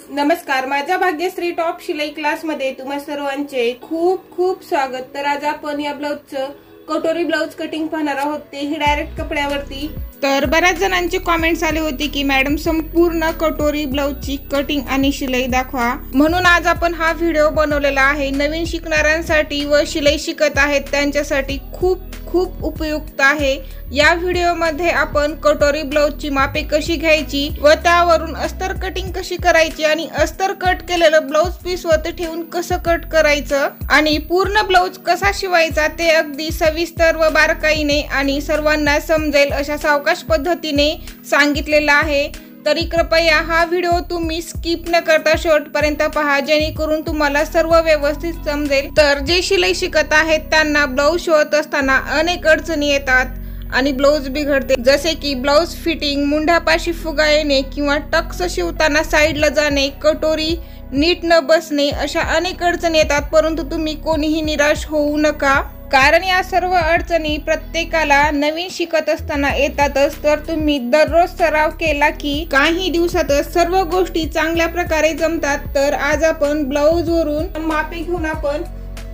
नमस्कार, माझ्या भाग्यश्री टॉप शिलाई क्लास मध्ये तुम्हा सर्वांचे खूप खूप स्वागत। तर आज आपण या ब्लाउजचं कटोरी ब्लाउज कटिंग पाहणार आहोत, तेही डायरेक्ट कपड्यावरती। तर बऱ्याच जणांचे कमेंट्स आले होते की मॅडम संपूर्ण कटोरी ब्लाउजची कटिंग आणि शिलाई दाखवा, म्हणून आज आपण हा व्हिडिओ बनवलेला आहे। नवीन शिकणाऱ्यांसाठी व शिलाई शिकत आहेत त्यांच्यासाठी खूप खूप उपयुक्त आहे। या व्हिडिओ मध्ये आपण कटोरी ब्लाउजची मापे कशी घ्यायची व त्यावरून अस्तर कटिंग कशी करायची आणि अस्तर कट केलेलं ब्लाउज पीस वरती ठेवून कसं कट करायचं आणि पूर्ण ब्लाउज कसा शिवायचा ते अगदी सविस्तर व बारकाईने आणि सर्वांना समजेल अशा सावकाश पद्धतीने सांगितलेलं आहे। तरी कृपया हा व्हिडिओ तुम्ही स्किप न करता शेवटपर्यंत पहा, जेणेकरून तुम्हाला सर्व व्यवस्थित समजेल। तर जे शिलाई शिकत आहेत त्यांना ब्लाउज शिवत असताना अनेक अडचणी येतात आणि ब्लाउज बिघडते, जसे की ब्लाउज फिटिंग, मुंढ्यापाशी फुगा येणे किंवा टक्स शिवताना साईडला जाणे, कटोरी नीट न बसणे, अशा अनेक अडचणी येतात। परंतु तुम्ही कोणीही निराश होऊ नका, कारण या सर्व अडचणी प्रत्येकाला नवीन शिकत असताना येतातच। तर तुम्ही दररोज सराव केला की काही दिवसातच सर्व गोष्टी चांगल्या प्रकारे जमतात। तर आज आपण ब्लाउज वरून मापे घेऊन आपण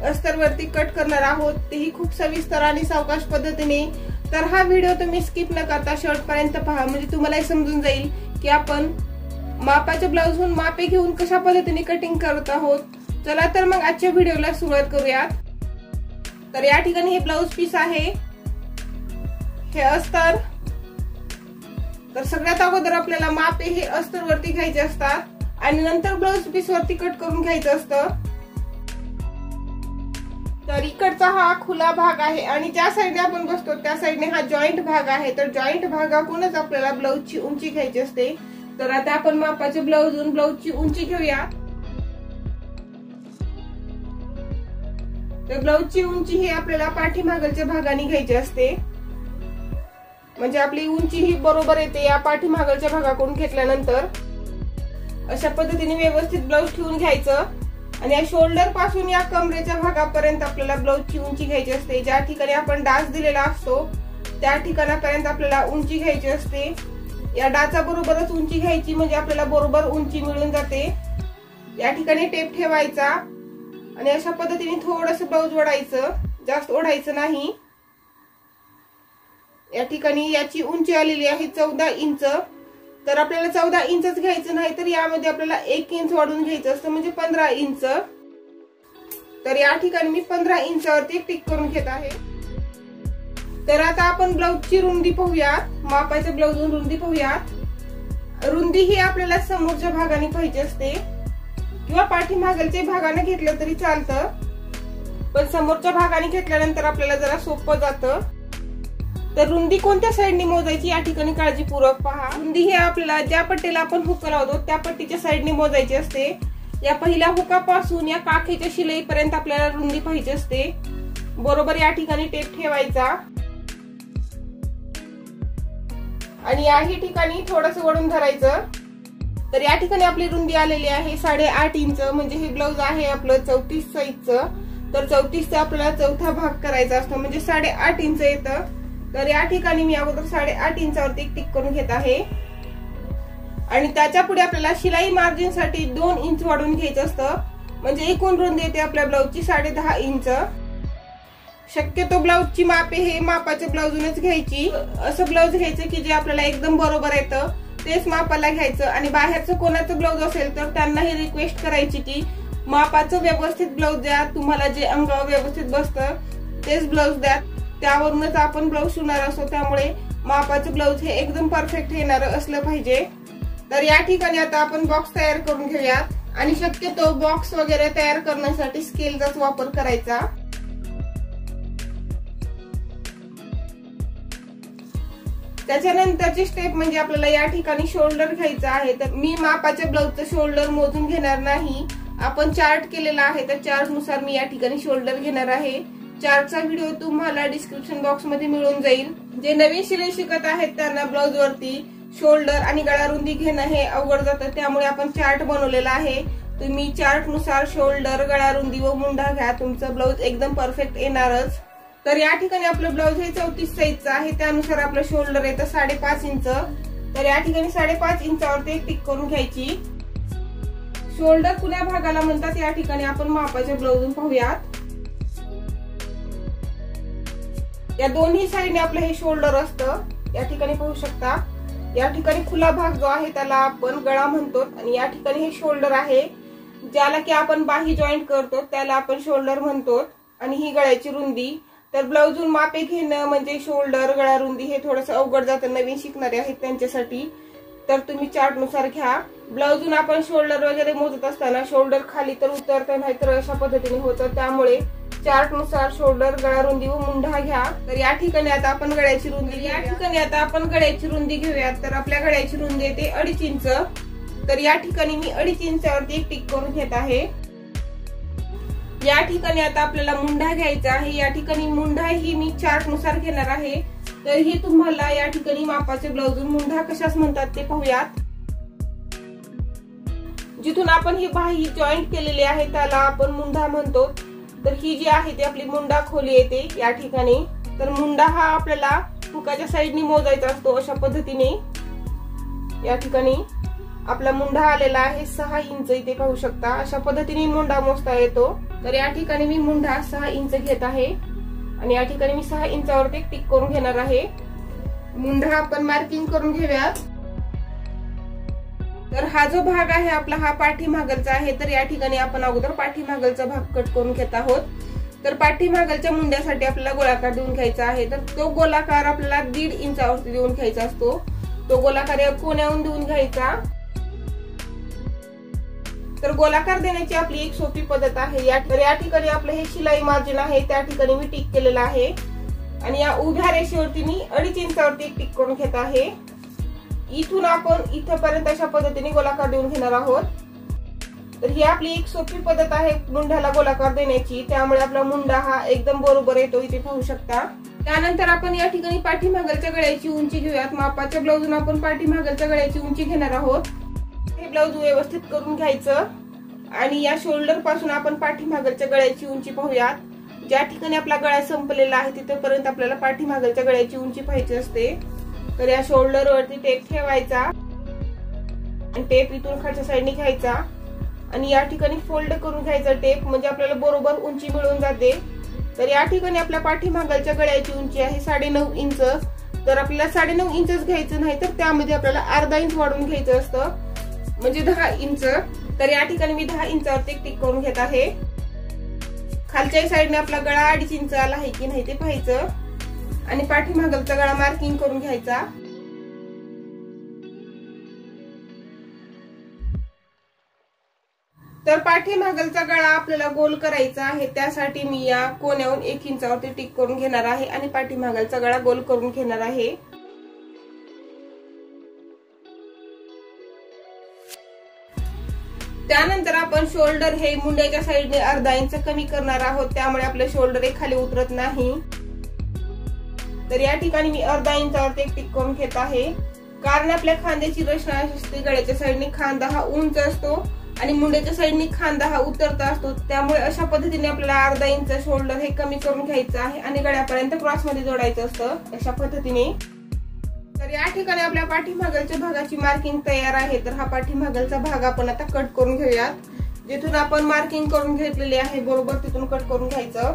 अस्तर वरती कट करणार आहोत, तेही खूप सविस्तर आणि सावकाश पद्धतीने। तर हा व्हिडिओ तुम्ही स्किप न करता शेवटपर्यंत पहा, म्हणजे तुम्हाला समजून जाईल की आपण मापाच्या ब्लाउज वरून मापे घेऊन कशा पद्धतीने कटिंग करत आहोत। चला तर मग आजच्या व्हिडिओला सुरुवात करूयात। तर या ठिकाणी हे ब्लाउज पीस आहे, हे अस्तर। तर सगळ्यात अगोदर आपल्याला मापे हे अस्तर वरती घ्यायचे असतात आणि नंतर ब्लाउज पीस वरती कट करून घ्यायचं असतं। तर इकडचा हा खुला भाग आहे आणि ज्या साईडने आपण बसतो त्या साईडने हा जॉईंट भाग आहे। तर जॉईंट भागाकडूनच आपल्याला ब्लाउजची उंची घ्यायची असते। तर आता आपण मापाचे ब्लाउजून ब्लाउजची उंची घेऊया। तर ब्लाउजची उंची ही आपल्याला पाठीमागच्या भागाने घ्यायची असते, म्हणजे आपली उंची ही बरोबर येते या पाठीमागच्या भागाकडून घेतल्यानंतर। अशा पद्धतीने व्यवस्थित ब्लाउज ठेवून घ्यायचं आणि या शोल्डर पासून या कमरेच्या भागापर्यंत आपल्याला ब्लाउजची उंची घ्यायची असते। ज्या ठिकाणी आपण डाच दिलेला असतो त्या ठिकाणापर्यंत आपल्याला उंची घ्यायची असते। या डाचा बरोबरच उंची घ्यायची, म्हणजे आपल्याला बरोबर उंची मिळून जाते। या ठिकाणी टेप ठेवायचा आणि अशा पद्धतीने थोडंसं ब्लाउज ओढायचं, जास्त ओढायचं नाही। या ठिकाणी याची उंची आलेली आहे 14 इंच। तर आपल्याला 14 इंचच घ्यायचं नाही, तर यामध्ये आपल्याला 1 इंच वाढवून घ्यायचं असतं, म्हणजे 15 इंच। तर या ठिकाणी मी 15 इंचावरती टिक करून घेत आहे। तर आता आपण ब्लाउजची रुंदी पाहूयात, मापाच्या ब्लाउजून रुंदी पाहूयात। रुंदी ही आपल्याला समोरच्या भागाने पाहिजे असते किंवा पाठीमागच्या भागाने घेतलं तरी चालतं, पण समोरच्या भागाने घेतल्यानंतर आपल्याला जरा सोपं जातं। तर रुंदी कोणत्या साईडने मोजायची या ठिकाणी काळजीपूर्वक पहा। रुंदी ही आपल्याला ज्या पट्टीला आपण हुक लावतो त्या पट्टीच्या साईडने मोजायची असते। या पहिल्या हुकापासून या काखेच्या शिलाईपर्यंत आपल्याला रुंदी पाहिजे असते। बरोबर या ठिकाणी टेप ठेवायचा आणि याही ठिकाणी थोडंसं वळून धरायचं। तर या ठिकाणी आपली रुंदी आलेली आहे 8.5 इंच, म्हणजे हे ब्लाउज आहे आपलं 34 साईजचं। तर 34 चा आपल्याला चौथा भाग करायचा असतो, म्हणजे 8.5 इंच येतं। तर या ठिकाणी मी अगोदर 8.5 इंचावरती टिक करून घेत आहे आणि त्याच्या पुढे आपल्याला शिलाई मार्जिन साठी 2 इंच वाढवून घ्यायचं असतं, म्हणजे एकूण रुंदी येते आपल्या ब्लाउजची 10.5 इंच। शक्यतो ब्लाउजची मापे हे मापाच्या ब्लाउजूनच घ्यायची। असं ब्लाउज घ्यायचं की जे आपल्याला एकदम बरोबर येतं तेच मापाला घ्यायचं। आणि बाहेरचं कोणाचं ब्लाउज असेल तर त्यांना ही रिक्वेस्ट करायची की मापाचं व्यवस्थित ब्लाउज द्या, तुम्हाला जे अंगावर व्यवस्थित बसतं तेच ब्लाउज द्या, त्यावरूनच आपण ब्लाउज शिवणार असतो। त्यामुळे मापाचं ब्लाउज हे एकदम परफेक्ट येणार असलं पाहिजे। तर या ठिकाणी आता आपण बॉक्स तयार करून घेऊयात आणि शक्यतो बॉक्स वगैरे तयार करण्यासाठी स्केलचाच वापर करायचा। त्याच्यानंतरची स्टेप म्हणजे आपल्याला या ठिकाणी शोल्डर घ्यायचा आहे। तर मी मापाच्या ब्लाउजचं शोल्डर मोजून घेणार नाही, आपण चार्ट केलेला आहे तर चार्ट नुसार मी या ठिकाणी शोल्डर घेणार आहे। चार्टचा व्हिडिओ तुम्हाला डिस्क्रिप्शन बॉक्स मध्ये मिळून जाईल। जे नवीन शिलाई शिकत आहेत त्यांना ब्लाउज वरती शोल्डर आणि गळा रुंदी घेणं हे अवघड जातं, त्यामुळे आपण चार्ट बनवलेला आहे। तुम्ही चार्ट नुसार शोल्डर, गळा रुंदी व मुंढा घ्या, तुमचं ब्लाउज एकदम परफेक्ट येणारच। तर या ठिकाणी आपलं ब्लाउज हे 34 साईजचं आहे, त्यानुसार आपलं शोल्डर येतं 5.5 इंच। तर या ठिकाणी 5.5 इंचावरती टिक करून घ्यायची शोल्डर कुण्या भागाला म्हणतात या ठिकाणी आपण मापाच्या ब्लाऊजून पाहूयात। या दोन्ही साईडने आपलं हे शोल्डर असतं, या ठिकाणी पाहू शकता। या ठिकाणी खुला भाग जो आहे त्याला आपण गळा म्हणतो आणि या ठिकाणी हे शोल्डर आहे ज्याला की आपण बाही जॉईंट करतो त्याला आपण शोल्डर म्हणतो आणि ही गळ्याची रुंदी। तर ब्लाऊजून मापे घेणं म्हणजे शोल्डर गळा रुंदी हे थोडंसं अवघड जातं नवीन शिकणारे आहेत त्यांच्यासाठी, तर तुम्ही चार्ट नुसार घ्या। ब्लाऊजून आपण शोल्डर वगैरे मोजत असताना शोल्डर खाली तर उतरतं नाही तर अशा पद्धतीने होतं, त्यामुळे चार्ट नुसार शोल्डर गळा रुंदी व मुंढा घ्या। तर या ठिकाणी आता आपण गळ्याची रुंदी घेऊयात। तर आपल्या गळ्याची रुंदी येते 2.5 इंच। तर या ठिकाणी मी 2.5 इंचावरती एक टिक करून घेत आहे। या ठिकाणी आता आपल्याला मुंढा घ्यायचा आहे। या ठिकाणी मुंढा ही मी चार्ट नुसार घेणार आहे। तर हे तुम्हाला या ठिकाणी मापाचे ब्लाऊजून मुंढा कशास म्हणतात ते पाहूयात। जिथून आपण ही बाही जॉईंट केलेली आहे त्याला आपण मुंढा म्हणतो। तर ही जी आहे ती आपली मुंडा खोली येते या ठिकाणी। तर मुंडा हा आपल्याला हुकाच्या साईडनी मोजायचा असतो अशा पद्धतीने। या ठिकाणी आपला मुंडा आलेला आहे 6 इंच, इथे पाहू शकता अशा पद्धतीने मुंडा मोजता येतो। तर या ठिकाणी मी मुंडा 6 इंच घेत आहे आणि या ठिकाणी मी 6 इंचावरती एक टिक करून घेणार आहे। मुंडा आपण मार्किंग करून घेऊयात। तर हा जो भाग आहे आपला हा पाठीमागलचा आहे। तर या ठिकाणी आपण अगोदर पाठीमागलचा भाग कट करून घेत आहोत। तर पाठीमागलच्या मुंड्यासाठी आपल्याला गोलाकार देऊन घ्यायचा आहे। तर तो गोलाकार आपल्याला 1.5 इंचावरती देऊन घ्यायचा असतो। तो गोलाकार या कोण्याहून देऊन घ्यायचा। तर गोलाकार देण्याची आपली एक सोपी पद्धत आहे। या ठिकाणी आपलं हे शिलाई मार्जिन आहे त्या ठिकाणी मी टिक केलेलं आहे आणि या उभ्या रेषेवरती मी 2.5 इंचावरती एक टिक करून घेत आहे। इथून आपण इथपर्यंत अशा पद्धतीने गोलाकार देऊन घेणार आहोत। तर ही आपली एक सोपी पद्धत आहे मुंढ्याला गोलाकार देण्याची, त्यामुळे आपला मुंडा हा एकदम बरोबर येतो, इथे पाहू शकता। त्यानंतर आपण या ठिकाणी पाठीमागलच्या गळ्याची उंची घेऊयात। मापाच्या ब्लाऊजून आपण पाठीमागलच्या गळ्याची उंची घेणार आहोत। हे ब्लाऊज व्यवस्थित करून घ्यायचं आणि या शोल्डर पासून आपण पाठीमागलच्या गळ्याची उंची पाहूयात। ज्या ठिकाणी आपला गळा संपलेला आहे तिथपर्यंत आपल्याला पाठीमागलच्या गळ्याची उंची पाहायची असते। तर या शोल्डर वरती टेप ठेवायचा आणि टेप इथून खालच्या साईडने घ्यायचा आणि या ठिकाणी फोल्ड करून घ्यायचा टेप, म्हणजे आपल्याला बरोबर उंची मिळून जाते। तर या ठिकाणी आपल्या पाठीमागलच्या गळ्याची उंची आहे 9.5 इंच। तर आपल्याला 9.5 इंचच घ्यायचं नाही तर त्यामध्ये आपल्याला अर्धा इंच वाढवून घ्यायचं असतं, म्हणजे 10 इंच। तर या ठिकाणी मी 10 इंचावरती एक टिक करून घेत आहे। खालच्या साईडने आपला गळा 2.5 इंच आला आहे की नाही ते पाहायचं आणि पाठीमागलचा गळा मार्किंग करून घ्यायचा। तर पाठीमागलचा गळा आपल्याला गोल करायचा आहे, त्यासाठी मी या कोण्याहून 1 इंचावरती टिक करून घेणार आहे आणि पाठीमागलचा गळा गोल करून घेणार आहे। त्यानंतर आपण शोल्डर हे मुंड्याच्या साईडने अर्धा इंच कमी करणार आहोत, त्यामुळे आपले शोल्डर एक खाली उतरत नाही। तर या ठिकाणी मी अर्धा इंचावरती एक टिक करून घेत आहे, कारण आपल्या खांद्याची रचना अशी असते, गळ्याच्या साईडने खांदा हा उंच असतो आणि मुंड्याच्या साईडने खांदा हा उतरता असतो, त्यामुळे अशा पद्धतीने आपल्याला अर्धा इंच शोल्डर हे कमी करून घ्यायचं आहे आणि गळ्यापर्यंत क्रॉस मध्ये जोडायचं असतं अशा पद्धतीने। तर या ठिकाणी आपल्या पाठीमागलच्या भागाची मार्किंग तयार आहे। तर हा पाठीमागलचा भाग आपण आता कट करून घेऊयात। जिथून आपण मार्किंग करून घेतलेली आहे बरोबर तिथून कट करून घ्यायचं।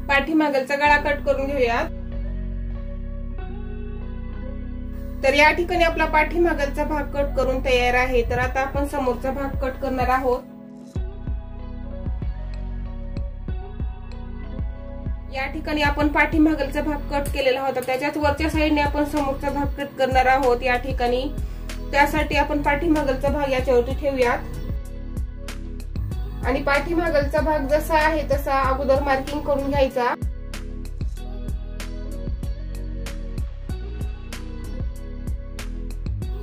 पाठीमागलचा गळा कट करून घेऊयात। तर या ठिकाणी आपला पाठीमागलचा भाग कट करून तयार आहे। तर आता आपण समोरचा भाग कट करणार आहोत। या ठिकाणी आपण पाठीमागलचा भाग कट केलेला होता, त्याच्याच वरच्या साईडने आपण समोरचा भाग कट करणार आहोत या ठिकाणी। त्यासाठी आपण पाठीमागलचा भाग याच्यावरती ठेवूयात आणि पाठीमागलचा भाग जसा आहे तसा अगोदर मार्किंग करून घ्यायचा।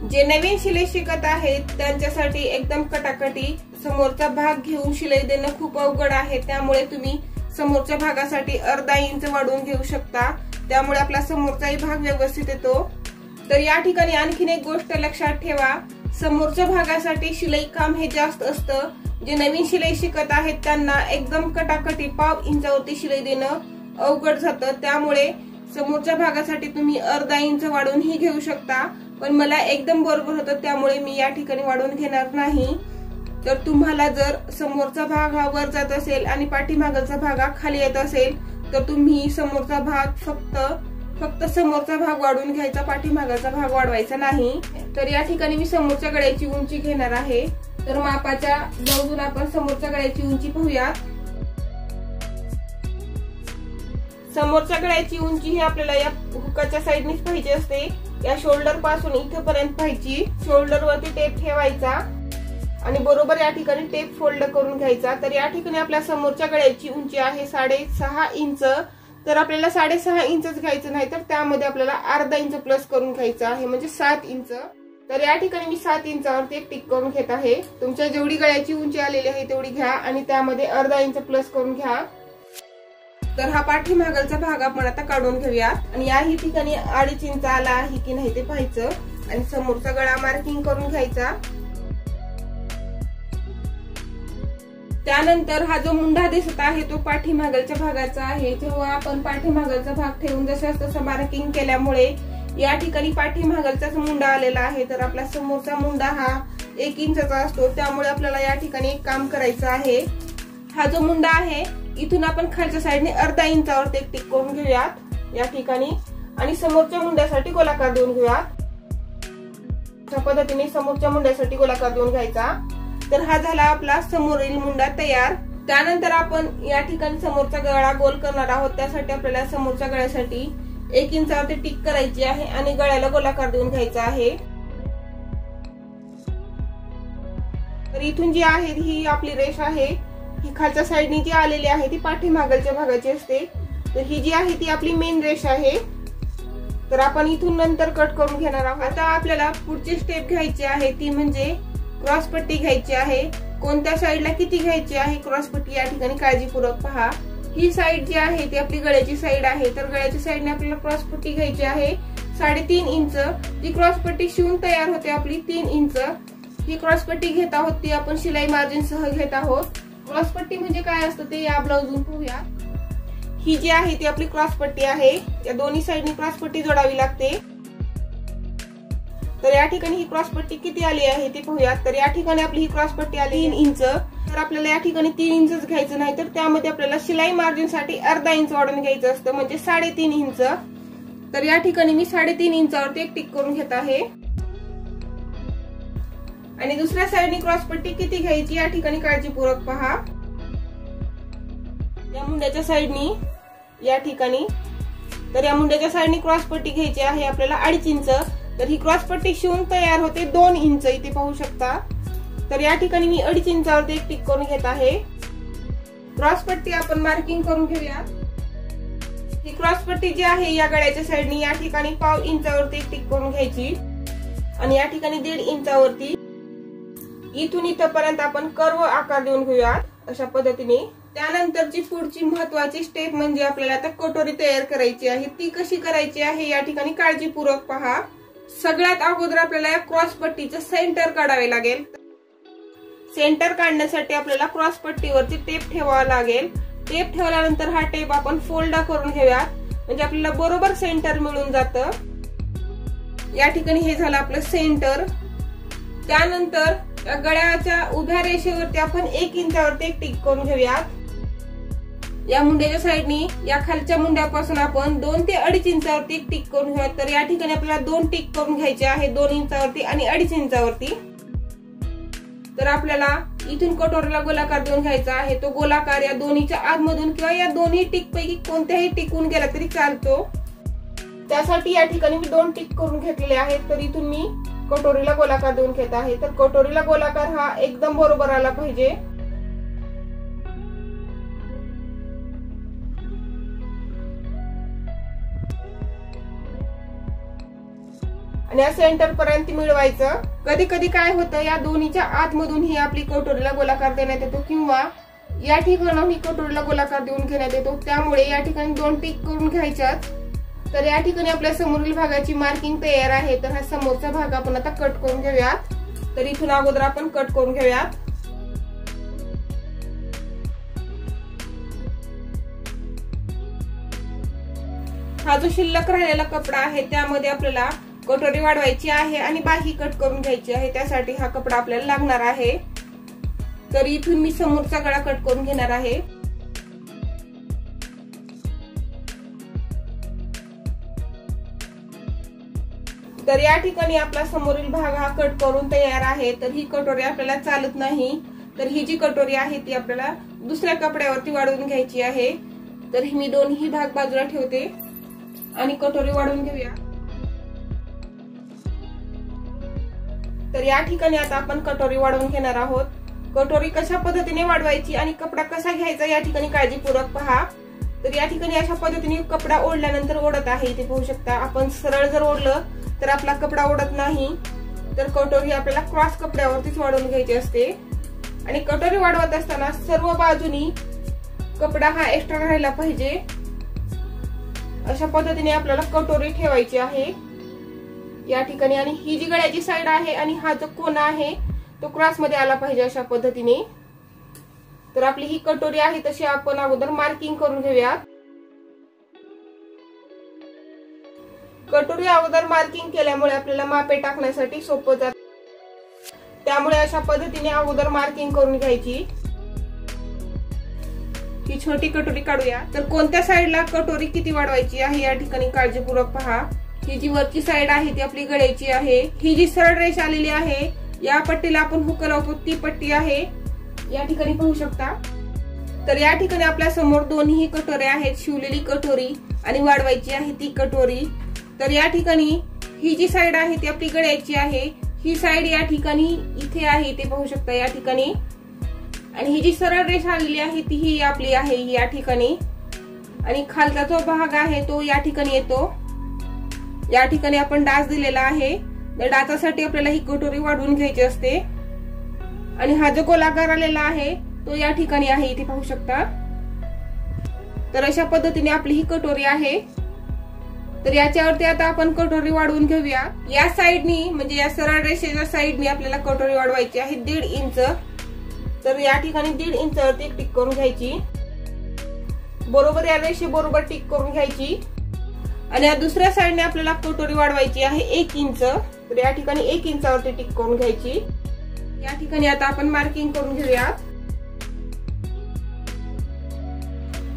जे नवीन शिलाई शिकत आहेत त्यांच्यासाठी एकदम कटाकटी समोरचा भाग घेऊन शिलाई देणं खूप अवघड आहे, त्यामुळे तुम्ही समोरच्या भागासाठी अर्धा इंच वाढवून घेऊ शकता, त्यामुळे आपला समोरचाही भाग व्यवस्थित येतो। तर या ठिकाणी आणखीन एक गोष्ट लक्षात ठेवा, समोरच्या भागासाठी शिलाई काम हे जास्त असतं। जे नवीन शिलाई शिकत आहेत त्यांना एकदम कटाकटी 1/2 इंचावरती शिलाई देणं अवघड जातं, त्यामुळे समोरच्या भागासाठी तुम्ही अर्धा इंच वाढवूनही घेऊ शकता, पण मला एकदम बरोबर होतं त्यामुळे मी या ठिकाणी वाढवून घेणार नाही। तर तुम्हाला जर समोरचा भाग हा वर जात असेल आणि पाठीमागचा भाग हा खाली येत असेल तर तुम्ही समोरचा भाग फक्त समोरचा भाग वाढवून घ्यायचा, पाठीमागचा भाग वाढवायचा नाही। तर या ठिकाणी मी समोरच्या गळ्याची उंची घेणार आहे। तर मापाच्या ब्लाऊजवर आपण समोरच्या गळ्याची उंची पाहूया। समोरच्या गळ्याची उंची ही आपल्याला या हुकाच्या साइडनीच पाहिजे असते। या शोल्डर पासून इथपर्यंत पाहिजे। शोल्डर वरती टेप ठेवायचा आणि बरोबर या ठिकाणी टेप फोल्ड करून घ्यायचा। तर या ठिकाणी आपल्या समोरच्या गळ्याची उंची आहे 6.5 इंच। तर आपल्याला 6.5 इंचच घ्यायचं नाही, तर त्यामध्ये आपल्याला अर्धा इंच प्लस करून घ्यायचं आहे, म्हणजे 7 इंच। तर या ठिकाणी मी 7 इंचावरती एक टिक करून घेत आहे। तुमच्या जेवढी गळ्याची उंची आलेली आहे तेवढी घ्या आणि त्यामध्ये अर्धा इंच प्लस करून घ्या। तर हा पाठीमागचा भाग आपण आता काढून घेऊयात आणि याही ठिकाणी 2.5 इंच आला आहे की नाही ते पाहायचं आणि समोरचा गळा मार्किंग करून घ्यायचा। त्यानंतर हा जो मुंडा दिसत आहे तो पाठीमागच्या भागाचा आहे। जेव्हा आपण पाठीमागचा भाग ठेवून जसं मार्किंग केल्यामुळे या ठिकाणी पाठीमागचाच मुंडा आलेला आहे। तर आपला समोरचा मुंडा हा 1 इंचचा असतो, त्यामुळे आपल्याला या ठिकाणी एक काम करायचं आहे। हा जो मुंडा आहे इथून आपण खालच्या साईडने अर्धा इंचावरती एक टिक करून घेऊयात या ठिकाणी आणि समोरच्या मुंड्यासाठी गोलाकार देऊन घेऊयात। अशा पद्धतीने समोरच्या मुंड्यासाठी गोलाकार देऊन घ्यायचा। तर हा झाला आपला समोरील मुंडा तयार। त्यानंतर आपण या ठिकाणी समोरचा गळा गोल करणार आहोत। त्यासाठी आपल्याला समोरच्या गळ्यासाठी 1 इंचावरती टिक करायची आहे आणि गळ्याला गोलाकार देऊन घ्यायचा आहे। तर इथून जी आहे ही आपली रेष आहे, ही खालच्या साईडनी जी आलेली आहे ती पाठीमागच्या भागाची असते। तर ही जी आहे ती आपली मेन रेष आहे। तर आपण इथून नंतर कट करून घेणार आहोत। आता आपल्याला पुढची स्टेप घ्यायची आहे ती म्हणजे क्रॉस पट्टी घ्यायची आहे। कोणत्या साईडला किती घ्यायची आहे क्रॉस पट्टी या ठिकाणी काळजीपूर्वक पहा। ही साईड जी आहे ती आपली गळ्याची साईड आहे। तर गळ्याच्या साईडने आपल्याला क्रॉस पट्टी घ्यायची आहे 3.5 इंच। ती क्रॉस पट्टी शिवून तयार होते आपली 3 इंच। ही क्रॉस पट्टी घेत आहोत ती आपण शिलाई मार्जिन सह घेत आहोत। क्रॉस पट्टी म्हणजे काय असतं ते या ब्लाऊजवरून पाहूया। ही जी आहे ती आपली क्रॉस पट्टी आहे। या दोन्ही साईडनी क्रॉस पट्टी जोडावी लागते। तर या ठिकाणी ही क्रॉस पट्टी किती आली आहे ते पाहूया। तर या ठिकाणी आपली ही क्रॉस पट्टी आली 3 इंच। तर आपल्याला या ठिकाणी 3 इंचच घ्यायचं नाही, तर त्यामध्ये आपल्याला शिलाई मार्जिन साठी अर्धा इंच वाढवून घ्यायचं असतं, म्हणजे 3.5 इंच। तर या ठिकाणी मी 3.5 इंचावरती एक टिक करून घेत आहे आणि दुसऱ्या साईडनी क्रॉस पट्टी किती घ्यायची या ठिकाणी काळजीपूर्वक पहा। या मुंड्याच्या साईडनी या ठिकाणी, तर या मुंड्याच्या साईडनी क्रॉस पट्टी घ्यायची आहे आपल्याला 2.5 इंच। तर ही क्रॉस पट्टी शिवून तयार होते 2 इंच, इथे पाहू शकता। तर या ठिकाणी मी 2.5 इंचावरती एक टिक करून घेत आहे। क्रॉस पट्टी आपण मार्किंग करून घेऊया। ही क्रॉस पट्टी जी आहे या गळ्याच्या साईडनी या ठिकाणी 1/2 इंचावरती एक टिक करून घ्यायची आणि या ठिकाणी 1.5 इंचावरती इथून इथपर्यंत आपण कर्व आकार देऊन घेऊयात अशा पद्धतीने। त्यानंतरची पुढची महत्वाची स्टेप म्हणजे आपल्याला आता कटोरी तयार करायची आहे। ती कशी करायची आहे या ठिकाणी काळजीपूर्वक पहा। सगळ्यात अगोदर आपल्याला या क्रॉस पट्टीचं सेंटर काढावे लागेल। सेंटर काढण्यासाठी आपल्याला क्रॉस पट्टीवरती टेप ठेवावा लागेल। टेप ठेवल्यानंतर हा टेप आपण फोल्ड करून घेऊयात, म्हणजे आपल्याला बरोबर सेंटर मिळून जातं। या ठिकाणी हे झालं आपलं सेंटर। त्यानंतर या गळ्याच्या उभ्या रेषेवरती आपण 1 इंचावरती एक टिक करून घेऊयात। या मुंड्याच्या साईडनी या खालच्या मुंड्यापासून आपण 2 ते 2.5 इंचावरती एक टिक करून घेऊयात। तर या ठिकाणी आपल्याला 2 टिक करून घ्यायचे आहे 2 इंचावरती आणि 2.5 इंचावरती। तर आपल्याला इथून कटोरीला गोलाकार देऊन घ्यायचा आहे। तो गोलाकार या दोन्हीच्या आतमधून किंवा या दोन्ही टिक पैकी कोणत्याही टिकून गेला तरी चालतो। त्यासाठी या ठिकाणी मी 2 टिक करून घेतलेले आहेत। तर इथून मी कटोरीला गोलाकार देऊन घेत आहे। तर कटोरीला गोलाकार हा एकदम बरोबर आला पाहिजे। आणि या सेंटर पर्यंत मिळवायचं। कधी कधी काय होतं या दोन्हीच्या आतमधून ही आपली कटोरीला गोलाकार देण्यात येतो किंवा या ठिकाणाहून ही कटोरीला गोलाकार देऊन घेण्यात येतो, त्यामुळे या ठिकाणी 2 टिक करून घ्यायच्यात। तर या ठिकाणी आपल्या समोरील भागाची मार्किंग तयार आहे। तर हा समोरचा भाग आपण आता कट करून घेऊयात। तर इथून अगोदर आपण कट करून घेऊयात। हा जो शिल्लक राहिलेला कपडा आहे त्यामध्ये आपल्याला कटोरी वाढवायची आहे आणि बाही कट करून घ्यायची आहे। त्यासाठी हा कपडा आपल्याला लागणार आहे। तर इथून मी समोरचा गळा कट करून घेणार आहे। तर या ठिकाणी आपला समोरील भाग हा कट करून तयार आहे। तर ही कटोरी आपल्याला चालत नाही, तर ही जी कटोरी आहे ती आपल्याला दुसऱ्या कपड्यावरती वाढवून घ्यायची आहे। तर मी दोन्ही भाग बाजूला ठेवते आणि कटोरी वाढवून घेऊया। तर या ठिकाणी आता आपण कटोरी वाढवून घेणार आहोत। कटोरी कशा पद्धतीने वाढवायची आणि कपडा कसा घ्यायचा या ठिकाणी काळजीपूर्वक पहा। तर या ठिकाणी अशा पद्धतीने कपडा ओढल्यानंतर ओढत आहे, इथे पाहू शकता। आपण सरळ जर ओढलं तर आपला कपडा ओढत नाही, तर कटोरी आपल्याला क्रॉस कपड्यावरतीच वाढवून घ्यायची असते। आणि कटोरी वाढवत असताना सर्व बाजूनी कपडा हा एक्स्ट्रा राहायला पाहिजे, अशा पद्धतीने आपल्याला कटोरी ठेवायची आहे या ठिकाणी। आणि ही जी गळ्याची साइड आहे आणि हा जो कोना आहे तो क्रॉस मध्ये आला पाहिजे अशा पद्धतीने। तर आपली ही कटोरी आहे तशी आपण अगोदर मार्किंग करून घेऊया। कटोरी अगोदर मार्किंग केल्यामुळे आपल्याला मापे टाकण्यासाठी सोपं जात, त्यामुळे अशा पद्धतीने अगोदर मार्किंग करून घ्यायची। ही छोटी कटोरी काढूया। तर कोणत्या साइडला कटोरी किती वाढवायची आहे या ठिकाणी काळजीपूर्वक पहा। ही जी वरची साइड आहे ती आपली गळ्याची आहे। ही जी सरळ रेष आलेली आहे या पट्टीला आपण हुक लावतो ती पट्टी आहे, या ठिकाणी पाहू शकता। तर या ठिकाणी आपल्या समोर दोन्ही कटोऱ्या आहेत, शिवलेली कटोरी आणि वाढवायची आहे ती कटोरी। तर या ठिकाणी ही जी साइड आहे ती आपली गळ्याची आहे, ही साइड या ठिकाणी इथे आहे, ते पाहू शकता या ठिकाणी। आणि ही जी सरळ रेष आलेली आहे ती ही आपली आहे या ठिकाणी। आणि खालचा जो भाग आहे तो या ठिकाणी येतो, या ठिकाणी आपण डास दिलेला आहे। तर डाचासाठी आपल्याला ही कटोरी वाढवून घ्यायची असते। आणि हा जो गोलाकार आलेला आहे तो या ठिकाणी आहे, इथे पाहू शकता। तर अशा पद्धतीने आपली ही कटोरी आहे। तर याच्यावरती आता आपण कटोरी वाढवून घेऊया। या साइडनी म्हणजे या सरळ रेषेच्या साइडनी आपल्याला कटोरी वाढवायची आहे 1.5 इंच। तर या ठिकाणी 1.5 इंचावरती टिक करून घ्यायची, बरोबर या रेषे बरोबर टिक करून घ्यायची। आणि या दुसऱ्या साइडने आपल्याला कटोरी वाढवायची आहे 1 इंच। तर या ठिकाणी 1 इंचावरती टिक करून घ्यायची। या ठिकाणी आता आपण मार्किंग करून घेऊया।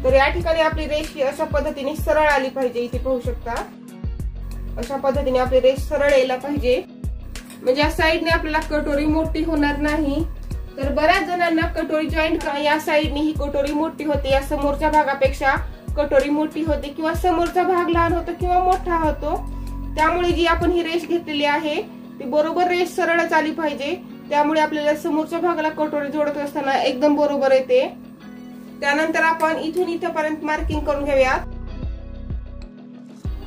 तर या ठिकाणी आपली रेष अशा पद्धतीने सरळ आली पाहिजे, इथे पाहू शकता। अशा पद्धतीने आपली रेष सरळ यायला पाहिजे, म्हणजे या साइडने आपल्याला कटोरी मोठी होणार नाही। तर बऱ्याच जणांना कटोरी जॉईंट या साइडने ही कटोरी मोठी होते, या समोरच्या भागापेक्षा कटोरी मोठी होते, किंवा समोरचा भाग लहान होतो किंवा मोठा होतो। त्यामुळे जी आपण ही रेष घेतलेली आहे ती बरोबर रेष सरळच आली पाहिजे, त्यामुळे आपल्याला समोरच्या भागाला कटोरी जोडत असताना एकदम बरोबर येते। त्यानंतर आपण इथून इथपर्यंत मार्किंग करून घेऊयात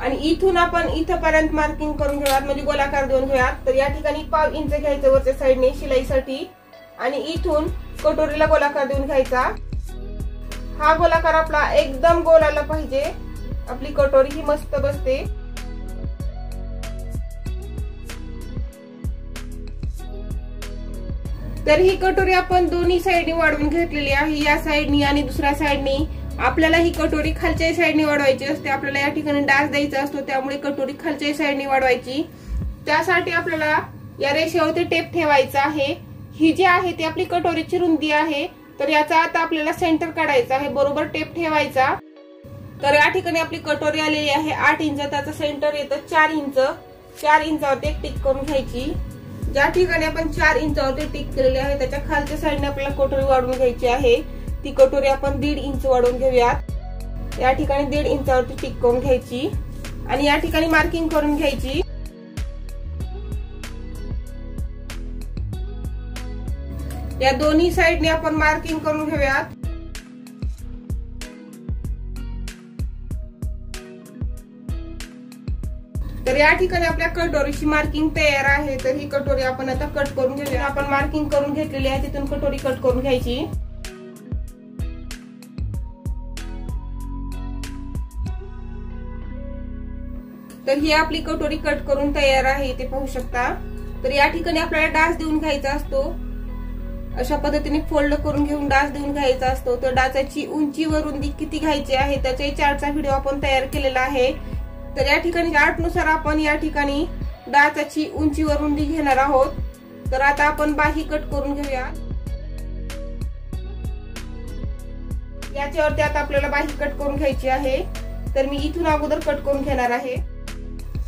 आणि इथून आपण इथपर्यंत मार्किंग करून घेऊयात, म्हणजे गोलाकार देऊन घेऊयात। तर या ठिकाणी 1/2 इंच घ्यायचं वरच्या साइडने शिलाईसाठी आणि इथून कटोरीला गोलाकार देऊन घ्यायचा। हा गोलाकार आपला एकदम गोल आला पाहिजे, आपली कटोरी ही मस्त बसते। तर ही कटोरी आपण दोन्ही साइडनी वाढवून घेतलेली आहे, या साइडनी आणि दुसऱ्या साइडनी। आपल्याला ही कटोरी खालच्या साइडनी वाढवायची असते, आपल्याला या ठिकाणी डास द्यायचा असतो, त्यामुळे कटोरी खालच्या साइडनी वाढवायची। त्यासाठी आपल्याला या रेषेवरती टेप ठेवायचा आहे। ही जी आहे ती आपली कटोरीची रुंदी आहे, तर याचा आता आपल्याला सेंटर काढायचा आहे, बरोबर टेप ठेवायचा। तर या ठिकाणी आपली कटोरी आलेली आहे 8 इंच, त्याचं सेंटर येतं 4 इंच। 4 इंचावरती एक टिक करून घ्यायची। ज्या ठिकाणी आपण 4 इंचावरती टिक केलेली आहे त्याच्या खालच्या साइडने आपल्याला कटोरी वाढवून घ्यायची आहे। ती कटोरी आपण 1.5 इंच वाढवून घेऊयात। या ठिकाणी 1.5 इंचावरती टिक करून घ्यायची आणि या ठिकाणी मार्किंग करून घ्यायची। या दोन्ही साइडने आपण मार्किंग करून घेऊयात। तर या ठिकाणी आपल्या कटोरीची मार्किंग तयार आहे। तर ही कटोरी आपण आता कट करून घेऊया। आपण मार्किंग करून घेतलेली आहे, तिथून कटोरी कट करून घ्यायची। तर ही आपली कटोरी कट करून तयार आहे, ते पाहू शकता। तर या ठिकाणी आपल्याला डास देऊन घ्यायचा असतो, अशा पद्धतीने फोल्ड करून घेऊन डाच देऊन घ्यायचा असतो. तर डाचाची उंची व रुंदी किती घ्यायची आहे त्याचाही चार्टचा व्हिडिओ आपण तयार केलेला आहे. तर या ठिकाणी चार्ट नुसार आपण या ठिकाणी डाचाची उंची व रुंदी घेणार आहोत. तर आता आपण बाही कट करून घेऊया. याच्यावरती आता आपल्याला बाही कट करून घ्यायची आहे. तर मी इथून अगोदर कट करून घेणार आहे.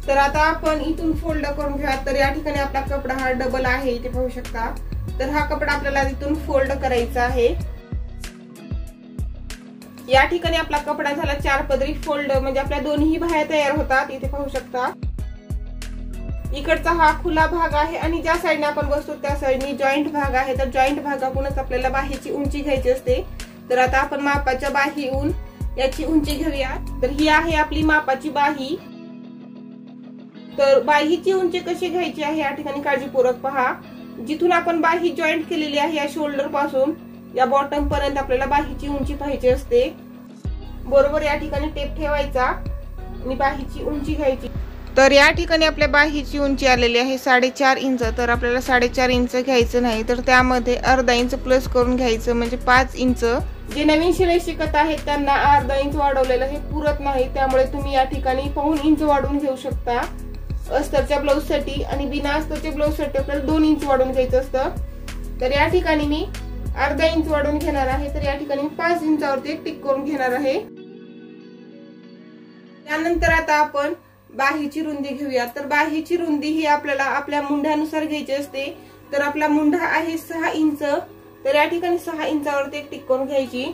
तर आता आपण इथून फोल्ड करून घेऊया. तर या ठिकाणी आपला कपडा हा डबल आहे इथे पाहू शकता. तर हा कपडा आपल्याला इथून फोल्ड करायचा आहे. या ठिकाणी आपला कपडा झाला 4 पदरी फोल्ड, म्हणजे आपल्या दोन्ही बाह्या तयार होतात इथे पाहू शकता. इकडचा हा खुला भाग आहे आणि ज्या साईडने आपण बसतो त्या साईडने जॉईंट भाग आहे. तर जॉईंट भागातूनच आपल्याला बाहीची उंची घ्यायची असते. तर आता आपण मापाच्या बाहीहून याची उंची घेऊया. तर ही आहे आपली मापाची बाही. तर बाहीची उंची कशी घ्यायची आहे या ठिकाणी काळजीपूर्वक पहा. जिथून आपण बाही जॉईंट केलेली आहे या शोल्डर पासून या बॉटम पर्यंत आपल्याला बाहीची उंची पाहिजे असते. बरोबर या ठिकाणी टेप ठेवायचा आणि बाहीची उंची घ्यायची. तर या ठिकाणी आपल्या बाहीची उंची आलेली आहे 4.5 इंच. तर आपल्याला 4.5 इंच घ्यायचं नाही, तर त्यामध्ये अर्धा इंच प्लस करून घ्यायचं म्हणजे 5 इंच. जे नवीन शिलाई शिकत आहेत त्यांना अर्धा इंच वाढवलेलं हे पुरत नाही, त्यामुळे तुम्ही या ठिकाणी 1.5 इंच वाढवून घेऊ शकता अस्तरच्या ब्लाउज साठी. आणि बिना अस्तरच्या ब्लाउज साठी आपल्याला 2 इंच वाढवून घ्यायचं असतं. तर या ठिकाणी मी अर्धा इंच वाढवून घेणार आहे. तर या ठिकाणी 5 इंचावरती टिक करून घेणार आहे. त्यानंतर आता आपण बाहीची रुंदी घेऊया. तर बाहीची रुंदी ही आपल्याला आपल्या मुंढ्यानुसार घ्यायची असते. तर आपला मुंढा आहे 6 इंच. तर या ठिकाणी 6 इंचावरती टिक करून घ्यायची.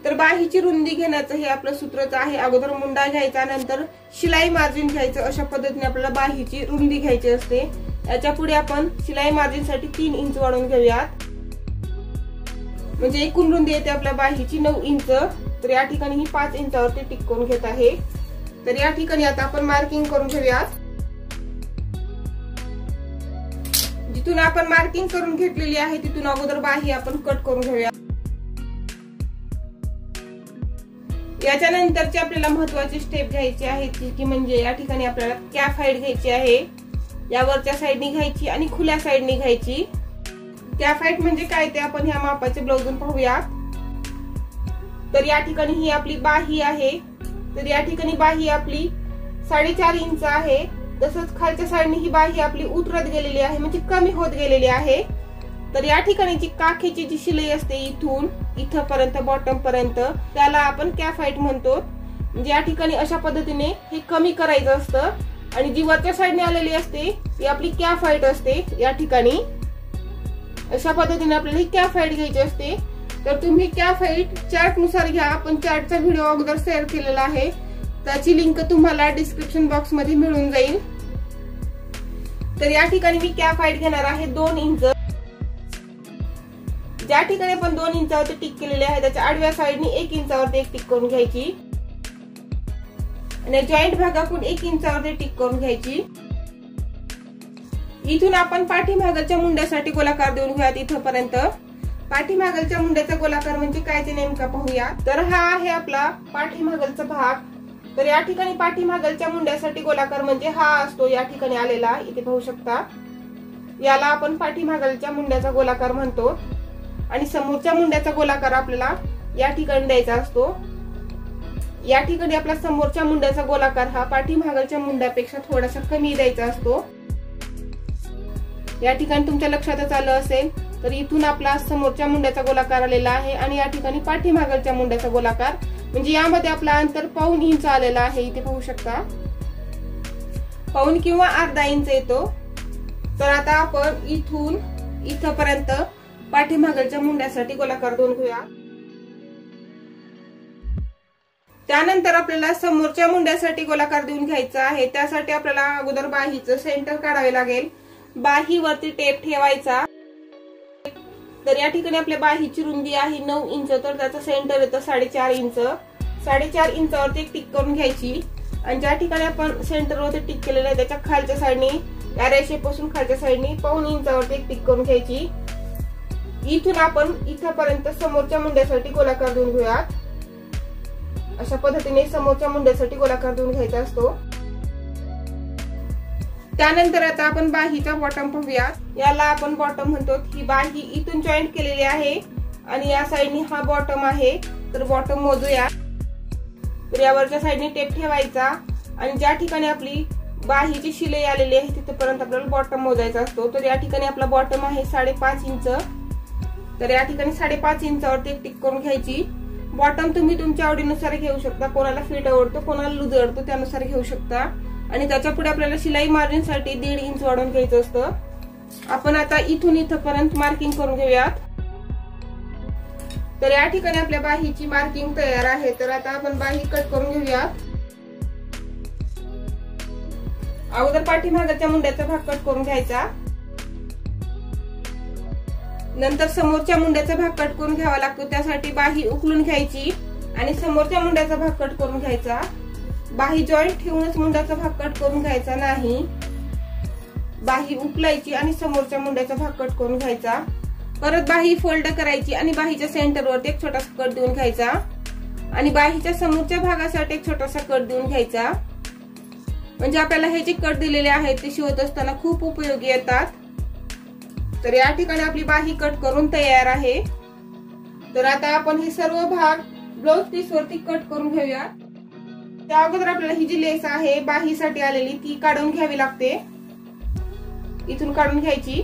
तर बाहीची रुंदी घेण्याचं हे आपलं सूत्रच आहे. अगोदर मुंडा घ्यायचा, नंतर शिलाई मार्जिन घ्यायचं. अशा पद्धतीने आपल्याला बाहीची रुंदी घ्यायची असते. याच्या पुढे आपण शिलाई मार्जिन साठी 3 इंच वाढवून घेऊयात, म्हणजे एकूण रुंदी येते आपल्या बाहीची 9 इंच. तर या ठिकाणी ही 5 इंचावरती टिक करून घेत आहे. तर या ठिकाणी आता आपण मार्किंग करून घेऊयात. जिथून आपण मार्किंग करून घेतलेली आहे तिथून अगोदर बाही आपण कट करून घेऊया. याच्या नंतरची आपल्याला महत्वाची स्टेप घ्यायची आहे की म्हणजे या ठिकाणी आपल्याला कॅफ हाईट घ्यायची आहे. या वरच्या साईडनी घ्यायची आणि खुल्या साईडनी घ्यायची. कॅफ हाईट म्हणजे काय ते आपण ह्या मापाच्या ब्लाउजून पाहूया. तर या ठिकाणी ही आपली बाही आहे. तर या ठिकाणी बाही आपली 4.5 इंच आहे. तसंच खालच्या साईडने ही बाही आपली उतरत गेलेली आहे, म्हणजे कमी होत गेलेली आहे. तर या ठिकाणी जी काखेची जी शिलाई असते इथून इथपर्यंत बॉटम पर्यंत त्याला आपण कॅफ हाईट म्हणतो. म्हणजे या ठिकाणी अशा पद्धतीने हे कमी करायचं असतं आणि जी वरच्या साईडने आलेली असते ती आपली कॅफ हाईट असते. या ठिकाणी अशा पद्धतीने आपल्याला ही कॅफ हाईट घ्यायची असते. तर तुम्ही कॅफ हाईट चार्ट नुसार घ्या. आपण चार्टचा व्हिडिओ अगोदर शेअर केलेला आहे, त्याची लिंक तुम्हाला डिस्क्रिप्शन बॉक्स मध्ये मिळून जाईल. तर या ठिकाणी मी कॅफ हाईट घेणार आहे 2 इंच. ज्या ठिकाणी आपण 2 इंचावरती टिक केलेले आहे त्याच्या आडव्या साईडनी 1 इंचावरती एक टिक करून घ्यायची आणि जॉईंट भागाकडून 1 इंचावरती टिक करून घ्यायची. इथून आपण पाठीमागच्या मुंड्यासाठी गोलाकार देऊन घेऊयात इथपर्यंत. पाठीमागच्या मुंड्याचा गोलाकार म्हणजे काय ते नेमका पाहूया. तर हा आहे आपला पाठीमागचा भाग. तर या ठिकाणी पाठीमागच्या मुंड्यासाठी गोलाकार म्हणजे हा असतो या ठिकाणी आलेला इथे पाहू शकता. याला आपण पाठीमागच्या मुंड्याचा गोलाकार म्हणतो. आणि समोरच्या मुंड्याचा गोलाकार आपल्याला या ठिकाणी द्यायचा असतो. या ठिकाणी आपला समोरच्या मुंड्याचा गोलाकार हा पाठीमागच्या मुंड्यापेक्षा थोडासा कमी द्यायचा असतो. या ठिकाणी तुमच्या लक्षातच आलं असेल. तर इथून आपला समोरच्या मुंड्याचा गोलाकार आलेला आहे आणि या ठिकाणी पाठीमागच्या मुंड्याचा गोलाकार म्हणजे यामध्ये आपला अंतर 1.5 इंच आलेला आहे इथे पाहू शकता. 1.5 किंवा अर्धा इंच येतो. तर आता आपण इथून इथपर्यंत पाठीमागच्या मुंड्यासाठी गोलाकार देऊन घेऊया. त्यानंतर आपल्याला समोरच्या मुंड्यासाठी गोलाकार देऊन घ्यायचा आहे. त्यासाठी आपल्याला अगोदर बाहीचं सेंटर काढावे लागेल. बाहीवरती टेप ठेवायचा. तर या ठिकाणी आपल्या बाहीची रुंदी आहे 9 इंच. तर त्याचा सेंटर येतं 4.5 इंच. 4.5 इंचावरती एक टिक करून घ्यायची आणि ज्या ठिकाणी आपण सेंटरवरती टिक केलेलं आहे त्याच्या खालच्या साईडने या रेषेपासून खालच्या साईडने 1.5 इंचावरती एक टिक करून घ्यायची. इथून आपण इथपर्यंत समोरच्या मुंड्यासाठी गोलाकार देऊन घेऊयात. अशा पद्धतीने समोरच्या मुंड्यासाठी गोलाकार देऊन घ्यायचा असतो. त्यानंतर आता आपण बाहीचा बॉटम पाहूया। याला आपण बॉटम म्हणतो। ही बाही इथून जॉईंट केलेली आहे आणि या साइडनी हा बॉटम आहे। तर बॉटम मोजूया। तर यावरच्या साइडनी टेप ठेवायचा आणि ज्या ठिकाणी आपली बाहीची शिलाई आलेली आहे तिथपर्यंत आपल्याला बॉटम मोजायचा असतो। तर या ठिकाणी आपला बॉटम आहे 5.5 इंच। तर या ठिकाणी 5.5 इंचावरती एक टिक करून घ्यायची। बॉटम तुम्ही तुमच्या आवडीनुसार घेऊ शकता। कोणाला फिट आवडतो, कोणाला लूज आवडतो त्यानुसार घेऊ शकता। आणि त्याच्या पुढे आपल्याला शिलाई मार्जिनसाठी 1.5 इंच वाढवून घ्यायचं असतं। आपण आता इथून इथपर्यंत मार्किंग करून घेऊयात। तर या ठिकाणी आपल्या बाहीची मार्किंग तयार आहे। तर आता आपण बाही कट करून घेऊयात। अगोदर पाठीमागच्या मुंड्याचा भाग कट करून घ्यायचा, नंतर समोरच्या मुंड्याचा भाग कट करून घ्यावा लागतो। त्यासाठी बाही उकलून घ्यायची आणि समोरच्या मुंड्याचा भाग कट करून घ्यायचा। बाही जॉईंट ठेवूनच मुंड्याचा भाग कट करून घ्यायचा नाही, बाही उकलायची आणि समोरच्या मुंड्याचा भाग कट करून घ्यायचा। परत बाही फोल्ड करायची आणि बाहीच्या सेंटरवरती एक छोटासा कट देऊन घ्यायचा आणि बाहीच्या समोरच्या भागासाठी एक छोटासा कट देऊन घ्यायचा। म्हणजे आपल्याला हे जे कट दिलेले आहेत ते शिवत असताना खूप उपयोगी येतात। तर या ठिकाणी आपली बाही कट करून तयार आहे। तर आता आपण हे सर्व भाग ब्लाउज पीस वरती कट करून घेऊया। त्या अगोदर आपल्याला ही जी लेस आहे बाहीसाठी आलेली ती काढून घ्यावी लागते। इथून काढून घ्यायची।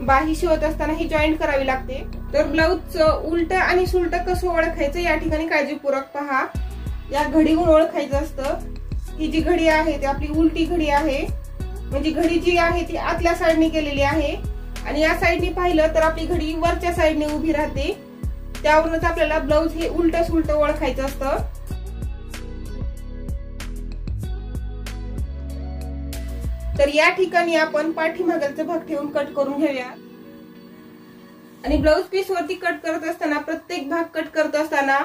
बाही शिवत असताना ही जॉईंट करावी लागते। तर ब्लाउजचं उलट आणि सुलट कसं ओळखायचं या ठिकाणी काळजीपूर्वक पहा। या घडीवरून ओळखायचं असतं। ही जी घडी आहे ती आपली उलटी घडी आहे, म्हणजे घडी जी आहे ती आतल्या साइडने केलेली आहे आणि या साइडने पाहिलं तर आपली घडी वरच्या साइडने उभी राहते। त्यावरूनच आपल्याला ब्लाउज हे उलट सुलट ओळखायचं असतं। तर या ठिकाणी आपण पाठीमागचा भाग ठेवून कट करून घेऊया। आणि ब्लाउज पीस वरती कट करत असताना प्रत्येक भाग कट करत असताना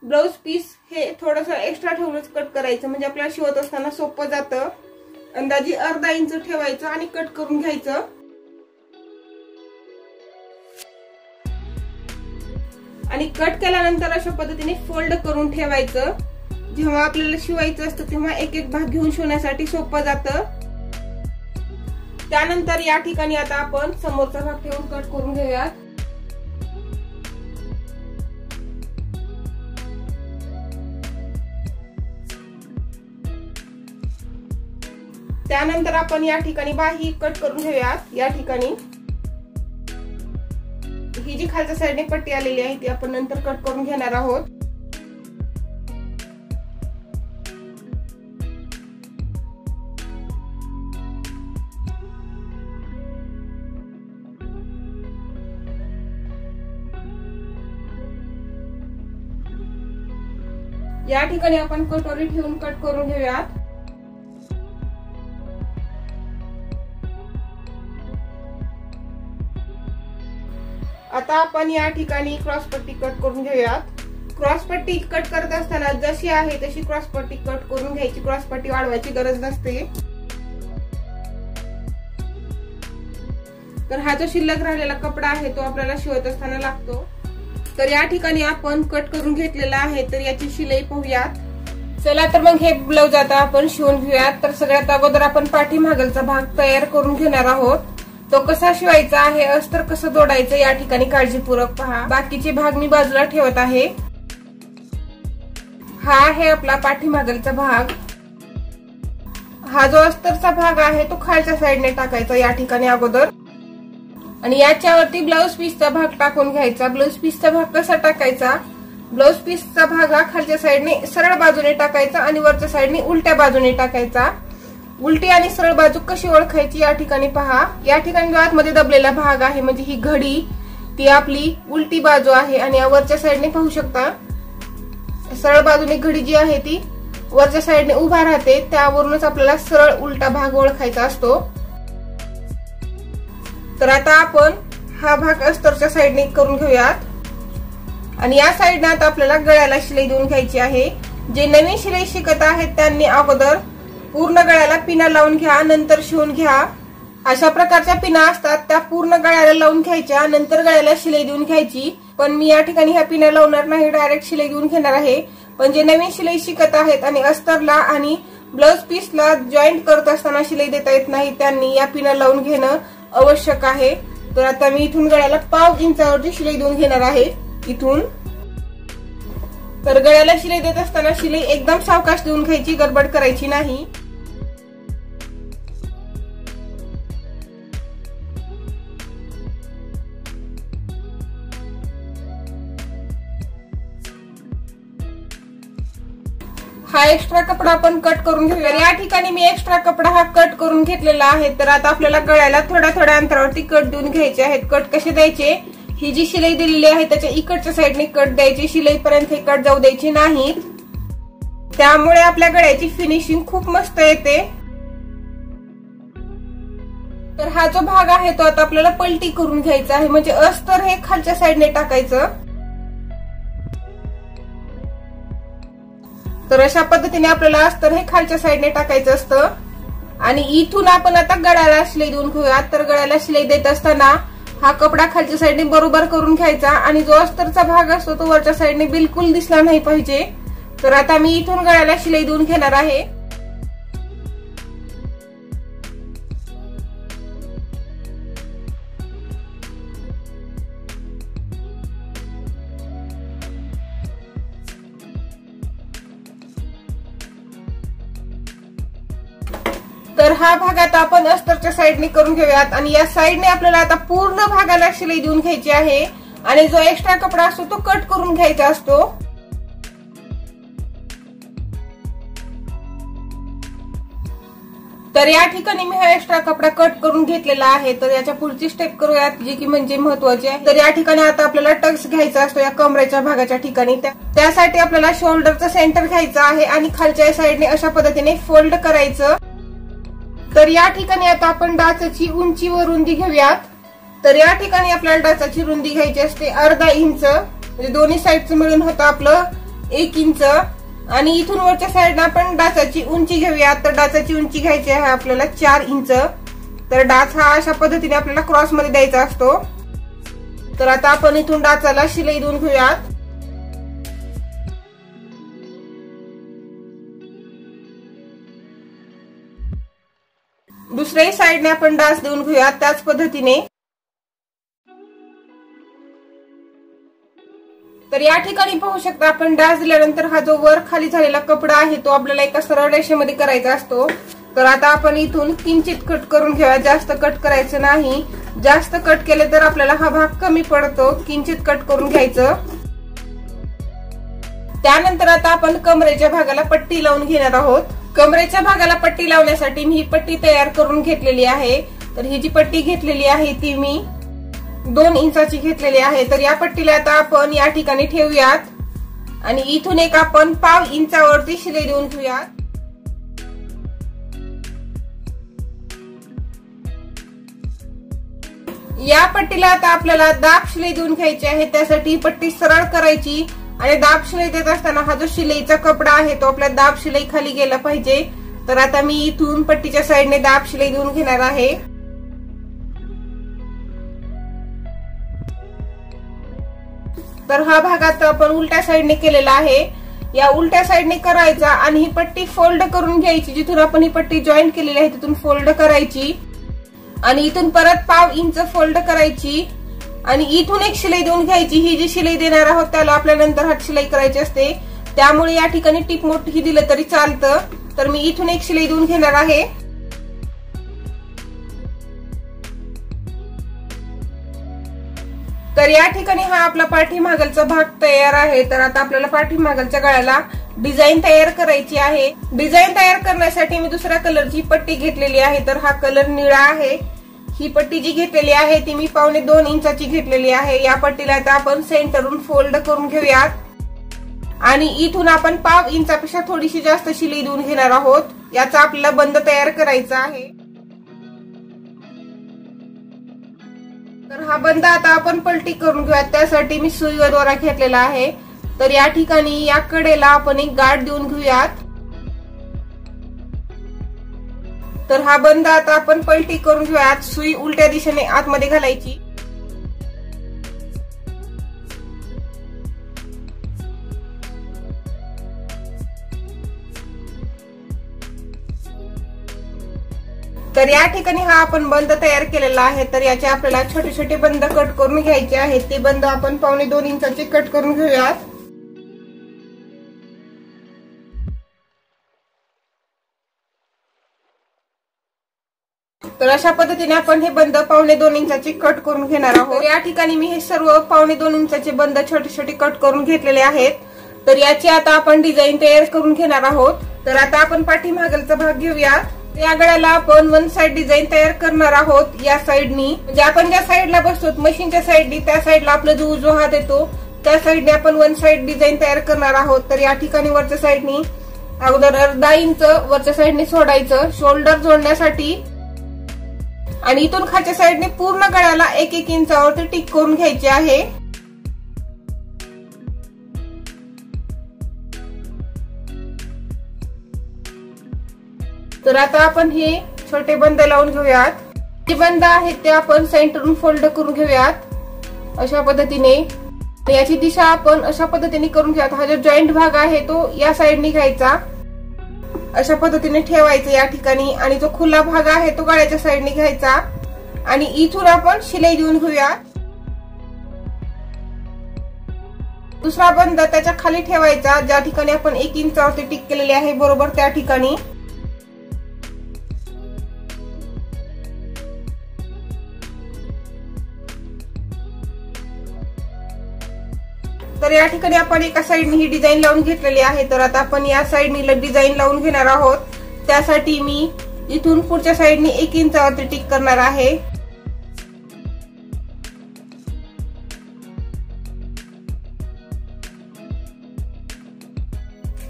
ब्लाउज पीस हे थोडंसं एक्स्ट्रा ठेवूनच कट करायचं, म्हणजे आपल्याला शिवत असताना सोपं जातं। अंदाजे अर्धा इंच ठेवायचं आणि कट करून घ्यायचं। आणि कट केल्यानंतर अशा पद्धतीने फोल्ड करून ठेवायचं। जेव्हा आपल्याला शिवायचं असतं तेव्हा एक एक भाग घेऊन शिवण्यासाठी सोपं जातं। त्यानंतर या ठिकाणी आता आपण समोरचा भाग ठेवून कट करून घेऊयात। त्यानंतर आपण या ठिकाणी बाही कट करून घेऊयात। या ठिकाणी ही जी खालच्या साइडने पट्टी आलेली आहे ती आपण नंतर कट करून घेणार आहोत। या ठिकाणी आपण कटोरी ठेवून कट करून घेऊयात। आता आपण या ठिकाणी क्रॉस पट्टी कट करून घेऊयात। क्रॉस पट्टी कट करत असताना जशी आहे तशी क्रॉस पट्टी कट करून घ्यायची, क्रॉस पट्टी वाढवायची गरज नसते। तर हा जो शिल्लक राहिलेला कपडा आहे तो आपल्याला शिवत असताना लागतो। तर या ठिकाणी आपण कट करून घेतलेला आहे। तर याची शिलाई पाहूयात। चला तर मग हे ब्लाउज आता आपण शिवून घेऊयात। तर सगळ्यात अगोदर आपण पाठीमागचा भाग तयार करून घेणार आहोत। तो कसा शिवायचा आहे, अस्तर कसं जोडायचं या ठिकाणी काळजीपूर्वक पहा। बाकीचे भाग मी बाजूला ठेवत आहे। हा आहे आपला पाठीमागचा भाग। हा जो अस्तरचा भाग आहे तो खालच्या साइडने टाकायचा या ठिकाणी अगोदर आणि याच्यावरती ब्लाउज पीसचा भाग टाकून घ्यायचा। ब्लाउज पीसचा भाग कसा टाकायचा, ब्लाउज पीसचा भाग हा खालच्या साइडने सरळ बाजूने टाकायचा आणि वरच्या साइडने उलट्या बाजूने टाकायचा। उलटी आणि सरळ बाजू कशी ओळखायची या ठिकाणी पहा। या ठिकाणी जो आतमध्ये दबलेला भाग आहे म्हणजे ही घडी ती आपली उलटी बाजू आहे आणि वरच्या साइडने पाहू शकता सरळ बाजूने घडी जी आहे ती वरच्या साइडने उभा राहते। त्यावरूनच आपल्याला सरळ उलटा भाग ओळखायचा असतो। तर आता आपण हा भाग अस्तरच्या साइडने करून घेऊयात आणि या साइडने आता आपल्याला गळ्याला शिलाई देऊन घ्यायची आहे। जे नवीन शिलाई शिकत आहेत त्यांनी अगोदर पूर्ण गळ्याला पिना लावून घ्या, नंतर शिवून घ्या। अशा प्रकारच्या पिना असतात त्या पूर्ण गळ्याला लावून घ्यायच्या, नंतर गळ्याला शिलाई देऊन घ्यायची। पण मी या ठिकाणी ह्या पिना लावणार नाही, डायरेक्ट शिलाई देऊन घेणार आहे। पण जे नवीन शिलाई शिकत आहेत आणि अस्तरला आणि ब्लाउज पीसला जॉईंट करत असताना शिलाई देता येत नाही त्यांनी या पिना लावून घेणं आवश्यक आहे। तर आता मी इथून गळ्याला 1/2 इंचावरती शिलाई देऊन घेणार आहे इथून। तर गळ्याला शिलाई देत असताना शिलाई एकदम सावकाश देऊन घ्यायची, गडबड करायची नाही। हा एक्स्ट्रा कपडा आपण कट करून घेऊया। या ठिकाणी मी एक्स्ट्रा कपडा हा कट करून घेतलेला आहे। तर आता आपल्याला गळ्याला थोड्या थोड्या अंतरावरती कट देऊन घ्यायचे आहेत। कट कसे द्यायचे, ही जी शिलाई दिलेली आहे त्याच्या इकडच्या साईडने कट द्यायची, शिलाई पर्यंत हे कट जाऊ द्यायची नाही, त्यामुळे आपल्या गळ्याची फिनिशिंग खूप मस्त येते। तर हा जो भाग आहे तो आता आपल्याला पलटी करून घ्यायचा आहे, म्हणजे अस्तर हे खालच्या साईडने टाकायचं। तर अशा पद्धतीने आपल्याला अस्तर हे खालच्या साईडने टाकायचं असतं आणि इथून आपण आता गळ्याला शिलाई देऊन घेऊया। तर गळ्याला शिलाई देत असताना हा कपडा खालच्या साईडने बरोबर करून घ्यायचा आणि जो अस्तरचा भाग असतो तो वरच्या साईडने बिलकुल दिसला नाही पाहिजे। तर आता मी इथून गळ्याला शिलाई देऊन घेणार आहे। तर हा भाग आता आपण अस्तरच्या साईडने करून घेऊयात आणि या साईडने आपल्याला आता पूर्ण भागाला शिलाई देऊन घ्यायची आहे आणि जो एक्स्ट्रा कपडा असतो तो कट करून घ्यायचा असतो। तर या ठिकाणी मी हा एक्स्ट्रा कपडा कट करून घेतलेला आहे। तर याच्या पुढची स्टेप करूयात जी की म्हणजे महत्वाची आहे। तर या ठिकाणी आता आपल्याला टक्स घ्यायचा असतो या कमरेच्या भागाच्या ठिकाणी, त्यासाठी आपल्याला शोल्डरचं सेंटर घ्यायचं आहे आणि खालच्या साईडने अशा पद्धतीने फोल्ड करायचं। तर या ठिकाणी आता आपण डाचाची उंची व रुंदी घेऊयात। तर या ठिकाणी आपल्याला डाचाची रुंदी घ्यायची असते 1/2 इंच, म्हणजे दोन्ही साईडचं मिळून होतं आपलं 1 इंच आणि इथून वरच्या साईडला आपण डाचाची उंची घेऊयात। तर डाचाची उंची घ्यायची आहे आपल्याला 4 इंच। तर डाच हा अशा पद्धतीने आपल्याला क्रॉस मध्ये द्यायचा असतो। तर आता आपण इथून डाचाला शिलाई देऊन घेऊयात। दुसऱ्याही साईडने आपण डाच देऊन घेऊयात त्याच पद्धतीने। तर या ठिकाणी पाहू शकता आपण डाच दिल्यानंतर हा जो वर खाली झालेला कपडा आहे तो आपल्याला एका सरळ रेषेमध्ये करायचा असतो। तर आता आपण इथून किंचित कट करून घेऊया, जास्त कट करायचं नाही। जास्त कट केले तर आपल्याला हा भाग कमी पडतो, किंचित कट करून घ्यायचं। त्यानंतर आता आपण कमरेच्या भागाला पट्टी लावून घेणार आहोत। कमरेच्या भागाला पट्टी लावण्यासाठी मी ही पट्टी तयार करून घेतलेली आहे। तर ही जी पट्टी घेतलेली आहे ती मी 2 इंचाची घेतलेली आहे। तर या पट्टीला आता आपण या ठिकाणी ठेवूयात आणि इथून एक आपण 1/2 इंचावरती शिलाई देऊन घेऊयात। या पट्टीला आता आपल्याला दाब शिलाई देऊन घ्यायची आहे, त्यासाठी ही पट्टी सरळ करायची आणि दाब शिलाई देत असताना हा जो शिलाईचा कपडा आहे तो आपल्या दाब शिलाई खाली गेला पाहिजे। तर आता मी इथून पट्टीच्या साईडने दाब शिलाई देऊन घेणार आहे। तर हा भाग आता आपण उलट्या साईडने केलेला आहे, या उलट्या साईडने करायचा आणि ही पट्टी फोल्ड करून घ्यायची। जिथून आपण ही पट्टी जॉईंट केलेली आहे तिथून फोल्ड करायची आणि इथून परत 1/2 इंच फोल्ड करायची आणि इथून एक शिलाई देऊन घ्यायची। ही जी शिलाई देणार आहोत त्याला आपल्या नंतर हात शिलाई करायची असते, त्यामुळे या ठिकाणी टिप मोठी दिलं तरी चालतं। तर मी इथून एक शिलाई देऊन घेणार आहे। तर या ठिकाणी हा आपला पाठीमागलचा भाग तयार आहे। तर आता आपल्याला पाठीमागलच्या गळ्याला डिझाईन तयार करायची आहे। डिझाईन तयार करण्यासाठी मी दुसऱ्या कलरची पट्टी घेतलेली आहे। तर हा कलर निळा आहे। ही पट्टी जी घेतलेली आहे ती मी 1.25 इंचाची घेतलेली आहे। या पट्टीला आता आपण सेंटरहून फोल्ड करून घेऊयात आणि इथून आपण 1/2 इंचापेक्षा थोडीशी जास्त शिलाई देऊन घेणार आहोत। याचा आपल्याला बंद तयार करायचा आहे। तर हा बंद आता आपण पलटी करून घेऊयात, त्यासाठी मी सुई व दोरा घेतलेला आहे। तर या ठिकाणी या कडेला आपण एक गाठ देऊन घेऊयात। तर हा बंद आता आपण पलटी करून घेऊयात, सुई उलट्या दिशेने आतमध्ये घालायची। तर या ठिकाणी हा आपण बंद तयार केलेला आहे। तर याचे आपल्याला छोटे छोटे बंद कट करून घ्यायचे आहेत। ते बंद आपण 1.25 इंचाचे कट करून घेऊयात। तर अशा पद्धतीने आपण हे बंद 1.25 इंचाचे कट करून घेणार आहोत। या ठिकाणी मी हे सर्व 1.25 इंचाचे बंद छोटे छोटे कट करून घेतलेले आहेत। तर याची आता आपण डिझाईन तयार करून घेणार आहोत। तर आता आपण पाठीमागचा भाग घेऊया। या गळ्याला आपण वन साइड डिझाईन तयार करणार आहोत। या साइडनी म्हणजे आपण ज्या साइडला बसतो मशीनच्या साइडनी त्या साइडला आपला जो उजवा हात येतो त्या साइडने आपण वन साइड डिझाईन तयार करणार आहोत। तर या ठिकाणी वरच्या साइडनी अगोदर अर्धा इंच वरच्या साइडने सोडायचं शोल्डर जोडण्यासाठी आणि इथून खालच्या साइडने पूर्ण गळ्याला 1-1 इंचावरती टिक करून घ्यायचे आहे। तर आता आपण हे छोटे बंद लावून घेऊयात। जे बंद आहेत ते आपण सेंटरहून फोल्ड करून घेऊयात अशा पद्धतीने। याची दिशा आपण अशा पद्धतीने करून घेऊयात। हा जो जॉईंट भाग आहे तो या साइडने घ्यायचा अशा पद्धतीने ठेवायचा या ठिकाणी आणि जो खुला भाग आहे तो गळ्याच्या साइडने घ्यायचा आणि इथून आपण शिलाई देऊन घेऊयात। दुसरा बंद त्याच्या खाली ठेवायचा ज्या ठिकाणी आपण 1 इंचावरती टिक केलेले आहे बरोबर त्या ठिकाणी। तर या ठिकाणी आपण एका साइडने ही डिझाईन लावून घेतलेली आहे। तर आता आपण या साइडने डिझाईन लावून घेणार आहोत। त्यासाठी मी इथून पुढच्या साइडने 1 इंचावरती टिक करणार आहे।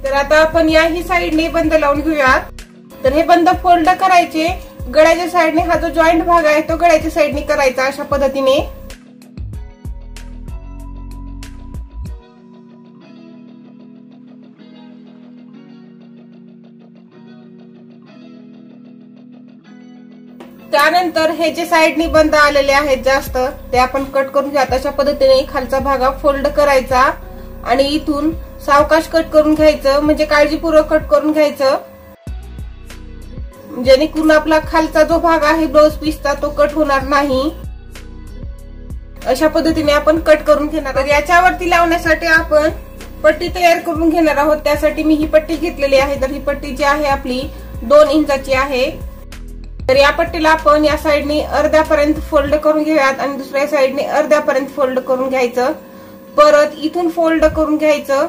तर आता आपण याही साइडने बंद लावून घेऊयात। तर हे बंद फोल्ड करायचे गळ्याच्या साइडने। हा जो जॉईंट भाग आहे तो गळ्याच्या साइडने करायचा अशा पद्धतीने। त्यानंतर हे जे साइडनी बंद आलेले आहेत जास्त ते आपण कट करून घ्या। अशा पद्धतीने खालचा भाग फोल्ड करायचा आणि इथून सावकाश कट करून घ्यायचं म्हणजे काळजीपूर्वक कट करून घ्यायचं जेणेकरून आपला खालचा जो भाग आहे ब्लाउज पीसचा तो कट होणार नाही। अशा पद्धतीने आपण कट करून घेणार। तर याच्यावरती लावण्यासाठी आपण पट्टी तयार करून घेणार आहोत। त्यासाठी मी ही पट्टी घेतलेली आहे। तर ही पट्टी जी आहे आपली 2 इंचाची आहे। तर या पट्टीला आपण या साइडने अर्ध्यापर्यंत फोल्ड करून घेऊयात आणि दुसऱ्या साइडने अर्ध्यापर्यंत फोल्ड करून घ्यायचं। परत इथून फोल्ड करून घ्यायचं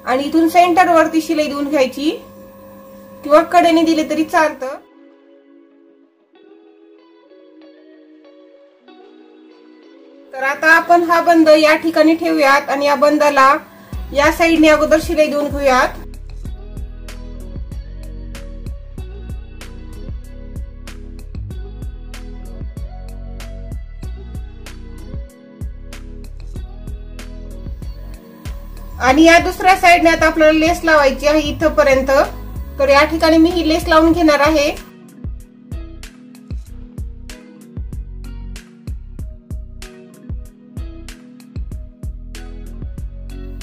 आणि इथून सेंटर वरती शिलाई देऊन घ्यायची किंवा कडेने दिले तरी चालतं। तर आता आपण हा बंद या ठिकाणी ठेवूयात आणि या बंदाला या साइडने अगोदर शिलाई देऊन घेऊयात। आणि या दुसऱ्या साइडने आता आपल्याला लेस लावायची आहे इथपर्यंत। तर या ठिकाणी मी ही लेस लावून घेणार आहे।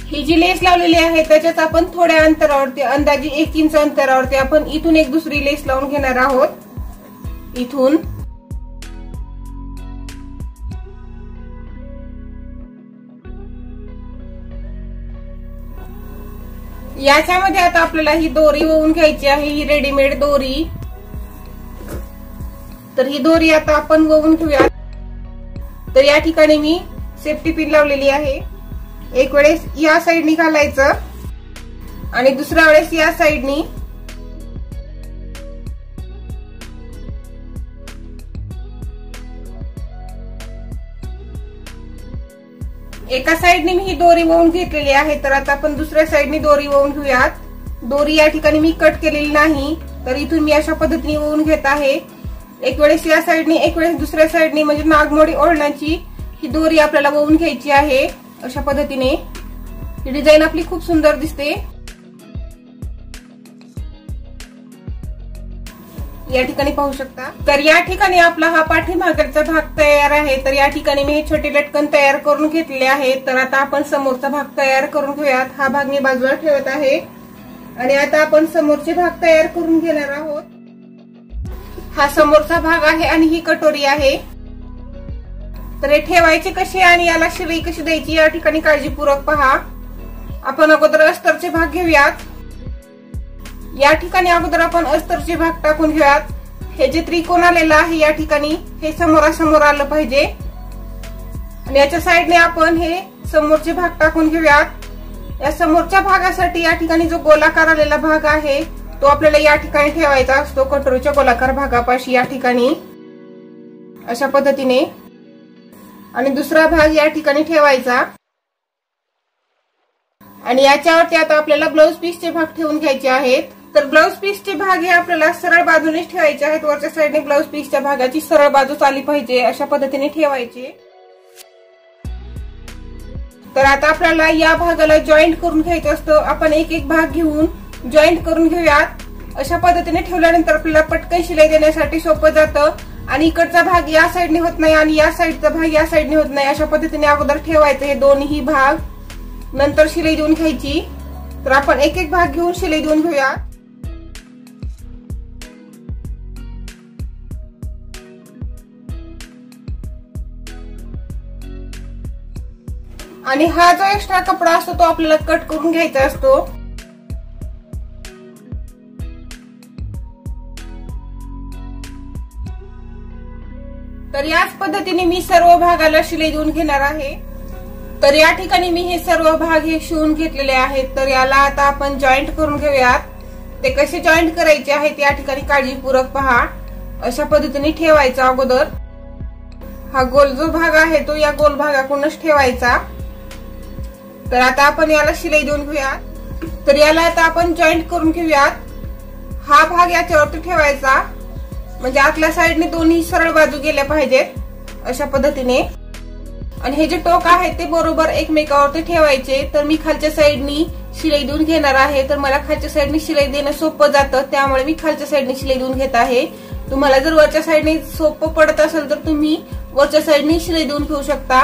ही जी लेस लावलेली आहे त्याच्यात आपण थोड्या अंतरावरती अंदाजे 1 इंच अंतरावरती आपण इथून एक दुसरी लेस लावून घेणार आहोत। इथून याच्यामध्ये आता आपल्याला ही दोरी ओवून घ्यायची आहे, ही रेडीमेड दोरी। तर ही दोरी आता आपण ओवून घेऊया। तर या ठिकाणी मी सेफ्टी पिन लावलेली आहे। एक वेळेस या साइडनी घालायचं आणि दुसऱ्या वेळेस या साइडनी। एका साइडने मी ही दोरी ओवून घेतलेली आहे। तर आता आपण दुसऱ्या साइडने दोरी ओवून घेऊयात। दोरी या ठिकाणी मी कट केलेली नाही तर इथून मी अशा पद्धतीने ओवून घेत आहे। एक वेळेस या साइडने एक वेळेस दुसऱ्या साइडने म्हणजे नागमोडी ओढण्याची ही दोरी आपल्याला ओवून घ्यायची आहे। अशा पद्धतीने ही डिझाइन आपली खूप सुंदर दिसते। या ठिकाणी पाहू शकता। तर या ठिकाणी आपला हा पाठीमागचा भाग तयार आहे। तर या ठिकाणी मी हे छोटे लटकन तयार करून घेतले आहेत। तर आता आपण समोरचा भाग तयार करून घेऊयात। हा भाग मी बाजूला ठेवत आहे आणि आता आपण समोरचे भाग तयार करून घेणार आहोत। हा समोरचा भाग आहे आणि ही कटोरी आहे। तर हे ठेवायचे कसे आणि याला शिलाई कशी द्यायची या ठिकाणी काळजीपूर्वक पहा। आपण अगोदर अस्तरचे भाग घेऊयात। या ठिकाणी अगोदर आपण अस्तरचे भाग टाकून घेऊयात। हे जे त्रिकोण आलेलं आहे या ठिकाणी हे समोरासमोर आलं पाहिजे आणि याच्या साइडने आपण हे समोरचे भाग टाकून घेऊयात। या समोरच्या भागासाठी या ठिकाणी जो गोलाकार आलेला भाग आहे तो आपल्याला या ठिकाणी ठेवायचा असतो, कटोरीच्या गोलाकार भागापाशी या ठिकाणी अशा पद्धतीने, आणि दुसरा भाग या ठिकाणी ठेवायचा। आणि याच्यावरती आता आपल्याला ब्लाउज पीसचे भाग ठेवून घ्यायचे आहेत। तर ब्लाउज पीसचे भाग हे आपल्याला सरळ बाजूनेच ठेवायचे आहेत। वरच्या साइडने ब्लाउज पीसच्या भागाची सरळ बाजूच आली पाहिजे अशा पद्धतीने ठेवायचे। तर आता आपल्याला या भागाला जॉईंट करून घ्यायचं असतं। आपण एक एक भाग घेऊन जॉईंट करून घेऊयात। अशा पद्धतीने ठेवल्यानंतर आपल्याला पटकन शिलाई देण्यासाठी सोपं जातं आणि इकडचा भाग या साइडने होत नाही आणि या साइडचा भाग या साइडने होत नाही। अशा पद्धतीने अगोदर ठेवायचं हे दोन्ही भाग, नंतर शिलाई देऊन घ्यायची। तर आपण एक एक भाग घेऊन शिलाई देऊन घेऊया। आणि हा जो एक्स्ट्रा कपडा असतो तो आपल्याला कट करून घ्यायचा असतो। तर याच पद्धतीने मी सर्व भागाला शिलाई देऊन घेणार आहे। तर या ठिकाणी मी हे सर्व भाग हे शिवून घेतलेले आहेत। तर याला आता आपण जॉईंट करून घेऊयात। ते कसे जॉईंट करायचे आहेत या ठिकाणी काळजीपूर्वक पहा। अशा पद्धतीने ठेवायचा अगोदर हा गोल जो भाग आहे तो या गोल भागाकडूनच ठेवायचा। तर आता आपण याला शिलाई देऊन घेऊयात। तर याला आता आपण जॉईंट करून घेऊयात। हा भाग याच्यावरती ठेवायचा म्हणजे आतल्या साइडने दोन्ही सरळ बाजू गेल्या पाहिजेत अशा पद्धतीने, आणि हे जे टोक आहे ते बरोबर एकमेकावरती ठेवायचे। तर मी खालच्या साइडनी शिलाई देऊन घेणार आहे। तर मला खालच्या साइडनी शिलाई देणं सोपं जातं त्यामुळे मी खालच्या साइडनी शिलाई देऊन घेत आहे। तुम्हाला जर वरच्या साइडने सोपं पडत असेल तर तुम्ही वरच्या साइडनी शिलाई देऊन घेऊ शकता।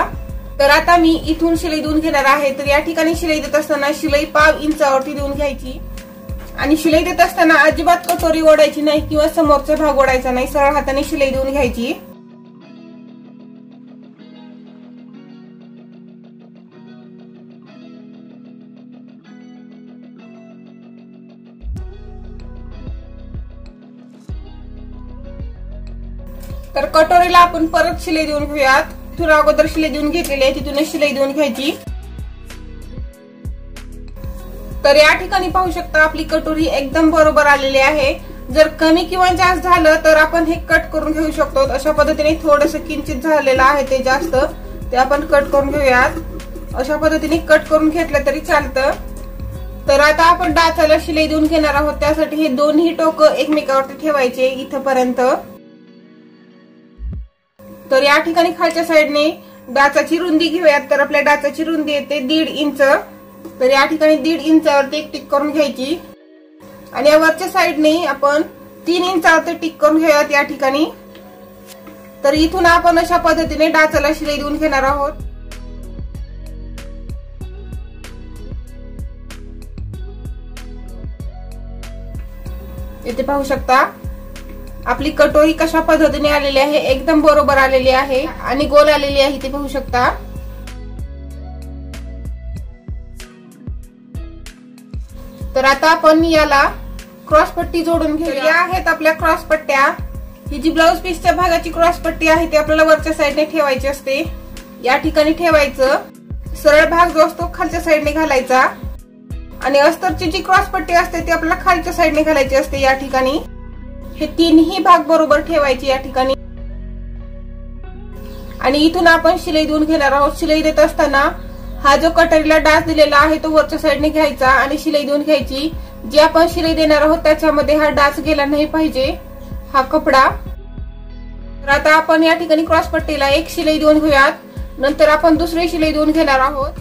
तर आता मी इथून शिलाई देऊन घेणार आहे। तर या ठिकाणी शिलाई देत असताना शिलाई 1/2 इंचावरती देऊन घ्यायची आणि शिलाई देत असताना अजिबात कटोरी ओढायची नाही किंवा समोरचा भाग ओढायचा नाही, सरळ हाताने शिलाई देऊन घ्यायची। तर कटोरीला आपण परत शिलाई देऊन घेऊयात। तिथून अगोदर शिलाई देऊन घेतलेली आहे तिथूनच शिलाई देऊन घ्यायची। तर या ठिकाणी पाहू शकता आपली कटोरी एकदम बरोबर आलेली आहे। जर कमी किंवा जास्त झालं तर आपण हे कट करून घेऊ शकतो। अशा पद्धतीने थोडंसं किंचित झालेलं आहे ते जास्त, ते आपण कट करून घेऊयात। अशा पद्धतीने कट करून घेतलं तरी चालतं। तर आता आपण डाचाला शिलाई देऊन घेणार आहोत। त्यासाठी हे दोन्ही टोक एकमेकावरती ठेवायचे इथपर्यंत। तर या ठिकाणी खालच्या साइडने डाचाची रुंदी घेऊयात। तर आपल्या डाचाची रुंदी येते 1.5 इंच। तर या ठिकाणी 1.5 इंचावरती एक टिक करून घ्यायची आणि या वरच्या साइडने आपण 3 इंचावरती टिक करून घेऊयात या ठिकाणी। तर इथून आपण अशा पद्धतीने डाचाला शिलाई देऊन घेणार आहोत। इथे पाहू शकता आपली कटोरी कशा पद्धतीने आलेली आहे, एकदम बरोबर आलेली आहे आणि गोल आलेली आहे ते पाहू शकता। तर आता आपण याला क्रॉस पट्टी जोडून घेऊया। या आहेत आपल्या क्रॉस पट्ट्या। ही जी ब्लाउज पीसच्या भागाची क्रॉस पट्टी आहे ती आपल्याला वरच्या साइडने ठेवायची असते। या ठिकाणी ठेवायचं, सरळ भाग जो असतो खालच्या साइडने घालायचा आणि अस्तरची जी क्रॉस पट्टी असते ती आपल्याला खालच्या साइडने घालायची असते। या ठिकाणी हे तीनही भाग बरोबर ठेवायचे या ठिकाणी आणि इथून आपण शिलाई देऊन घेणार आहोत। शिलाई देत असताना हा जो कटोरीला डाच दिलेला आहे तो वरच्या साइडने घ्यायचा आणि शिलाई देऊन घ्यायची। जी आपण शिलाई देणार आहोत त्याच्यामध्ये हा डाच गेला नाही पाहिजे, हा कपडा। तर आता आपण या ठिकाणी क्रॉस पट्टीला एक शिलाई देऊन घेऊयात, नंतर आपण दुसरी शिलाई देऊन घेणार आहोत।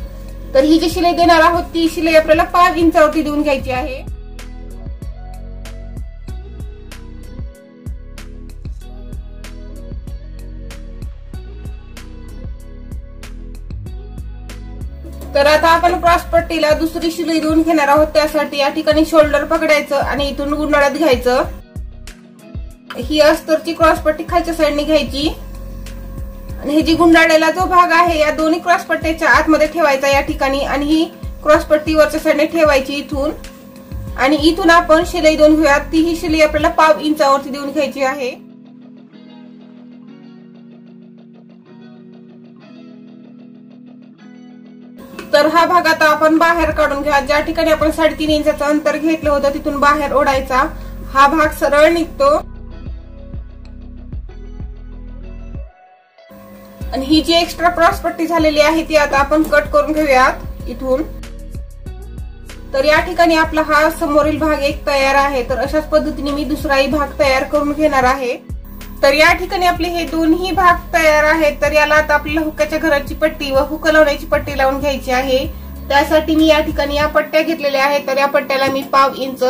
तर ही जी शिलाई देणार आहोत ती शिलाई आपल्याला 5 इंचावरती देऊन घ्यायची आहे। तर आता आपण क्रॉस पट्टीला दुसरी शिलाई देऊन घेणार आहोत। त्यासाठी या ठिकाणी शोल्डर पकडायचं आणि इथून गुंडाळत घ्यायचं ही अस्तरची क्रॉसपट्टी खालच्या साईडने घ्यायची आणि हे जी गुंडाळलेला जो भाग आहे या दोन्ही क्रॉसपट्ट्याच्या आतमध्ये ठेवायचा या ठिकाणी आणि ही क्रॉसपट्टी वरच्या साईडने ठेवायची इथून आणि इथून आपण शिलाई देऊन घेऊयात. ती ही शिलाई आपल्याला 1/2 इंचावरती देऊन घ्यायची आहे. तर हा भाग आता आपण बाहेर काढून घ्या. ज्या ठिकाणी आपण 3.5 इंचाचं अंतर घेतलं होतं तिथून बाहेर ओढायचा. हा भाग सरळ निघतो आणि ही जी एक्स्ट्रा क्रॉसपट्टी झालेली आहे ती आता आपण कट करून घेऊयात इथून. तर या ठिकाणी आपला हा समोरील भाग एक तयार आहे. तर अशाच पद्धतीने मी दुसराही भाग तयार करून घेणार आहे. तर या ठिकाणी आपले हे दोन्ही भाग तयार आहेत. तर याला आता आपल्याला हुकाच्या घराची पट्टी व हुक लावण्याची पट्टी लावून घ्यायची आहे. त्यासाठी मी या ठिकाणी या पट्ट्या घेतलेल्या आहेत. तर या पट्ट्याला मी 1/2 इंच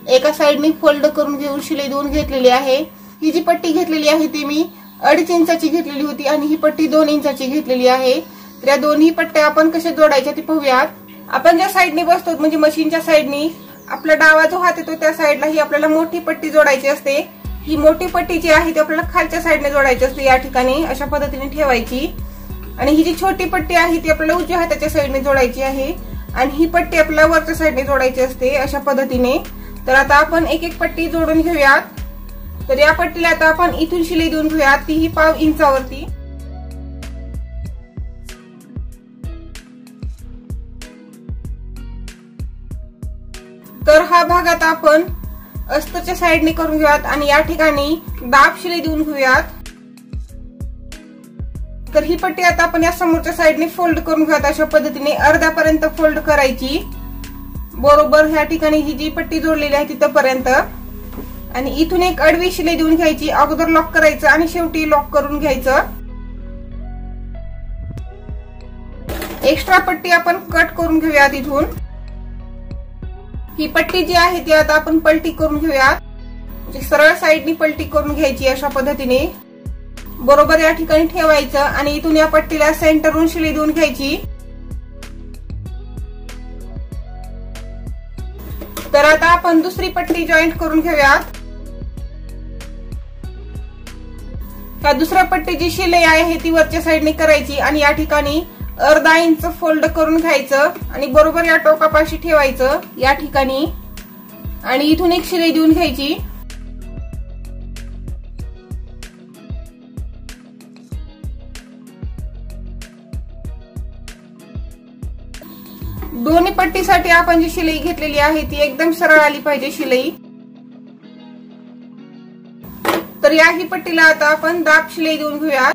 एका साइडने फोल्ड करून घेऊन शिलाई देऊन घेतलेली आहे. ही जी पट्टी घेतलेली आहे ती मी 2.5 इंचाची घेतलेली होती आणि ही पट्टी 2 इंचाची घेतलेली आहे. तर या दोन्ही पट्ट्या आपण कशा जोडायच्या ते पाहूयात. आपण ज्या साइडने बसतो म्हणजे मशीनच्या साइडनी आपला डावा जो हात येतो त्या साइडला ही आपल्याला मोठी पट्टी जोडायची असते. ही मोठी पट्टी जी आहे ती आपल्याला खालच्या साइडने जोडायची असते. या ठिकाणी अशा पद्धतीने ठेवायची आणि ही जी छोटी पट्टी आहे ती आपल्याला उजव्या हाताच्या साइडने जोडायची आहे आणि ही पट्टी आपल्याला वरच्या साइडने जोडायची असते अशा पद्धतीने. तर आता आपण एक एक पट्टी जोडून घेऊयात. तर या पट्टीला आता आपण इथून शिलाई देऊन घेऊयात ती ही 1/2 इंचावरती. तर हा भाग आता आपण अस्तरच्या साइडने करून घेऊयात आणि या ठिकाणी दाब शिलाई देऊन घेऊयात. तर ही पट्टी आता आपण या समोरच्या साइडने फोल्ड करून घेऊयात. अशा पद्धतीने अर्ध्यापर्यंत फोल्ड करायची बरोबर ह्या ठिकाणी ही जी पट्टी जोडलेली आहे तिथपर्यंत आणि इथून एक आडवी शिलाई देऊन घ्यायची. अगोदर लॉक करायचं आणि शेवटी लॉक करून घ्यायचं. एक्स्ट्रा पट्टी आपण कट करून घेऊयात इथून. ही पट्टी जी आहे ती आता आपण पलटी करून घेऊयात. म्हणजे सरळ साइडनी पलटी करून घ्यायची अशा पद्धतीने बरोबर या ठिकाणी ठेवायचं आणि इथून या पट्टीला सेंटरवरून शिलाई देऊन घ्यायची. तर आता आपण दुसरी पट्टी जॉईंट करून घेऊयात. त्या दुसऱ्या पट्टीची शिलाई आहे ती वरच्या साइडने करायची आणि या ठिकाणी अर्धा इंच फोल्ड करून घ्यायचं आणि बरोबर या टोकापाशी ठेवायचं या ठिकाणी आणि इथून एक शिलाई देऊन घ्यायची. दोन्ही पट्टीसाठी आपण जी शिलाई घेतलेली आहे ती एकदम सरळ आली पाहिजे शिलाई. तर या ही पट्टीला आता आपण दाब शिलाई देऊन घेऊयात.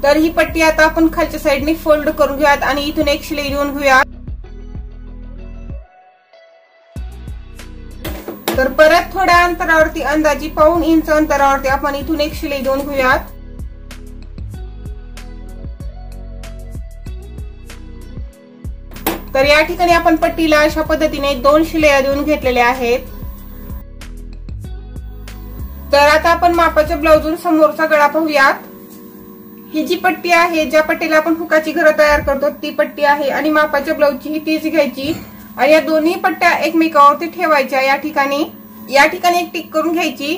तर ही पट्टी आता आपण खालच्या साइडने फोल्ड करून घेऊयात आणि इथून एक शिलाई देऊन घेऊयात. तर परत थोड्या अंतरावरती अंदाजी 1/2 इंच अंतरावरती आपण इथून एक शिलाई देऊन घेऊयात. तर या ठिकाणी आपण पट्टीला अशा पद्धतीने 2 शिलाई देऊन घेतलेल्या आहेत. तर आता आपण मापाच्या ब्लाउजून समोरचा गळा पाहूयात. ही जी पट्टी आहे ज्या पट्टीला आपण हुकाची घरं तयार करतो ती पट्टी आहे आणि मापाच्या ब्लाउजची ही तीच घ्यायची आणि या दोन्ही पट्ट्या एकमेकावरती ठेवायच्या. या ठिकाणी एक टिक करून घ्यायची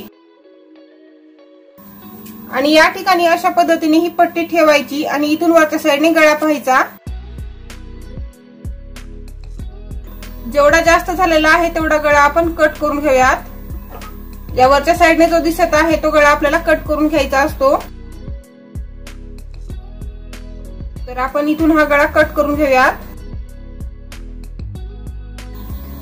आणि या ठिकाणी अशा पद्धतीने ही पट्टी ठेवायची आणि इथून वरच्या साइडने गळा पाहायचा. जेवढा जास्त झालेला आहे तेवढा गळा आपण कट करून घेऊयात. या वरच्या साइडने जो दिसत आहे तो गळा आपल्याला कट करून घ्यायचा असतो. तर आपण इथून हा गळा कट करून घेऊयात.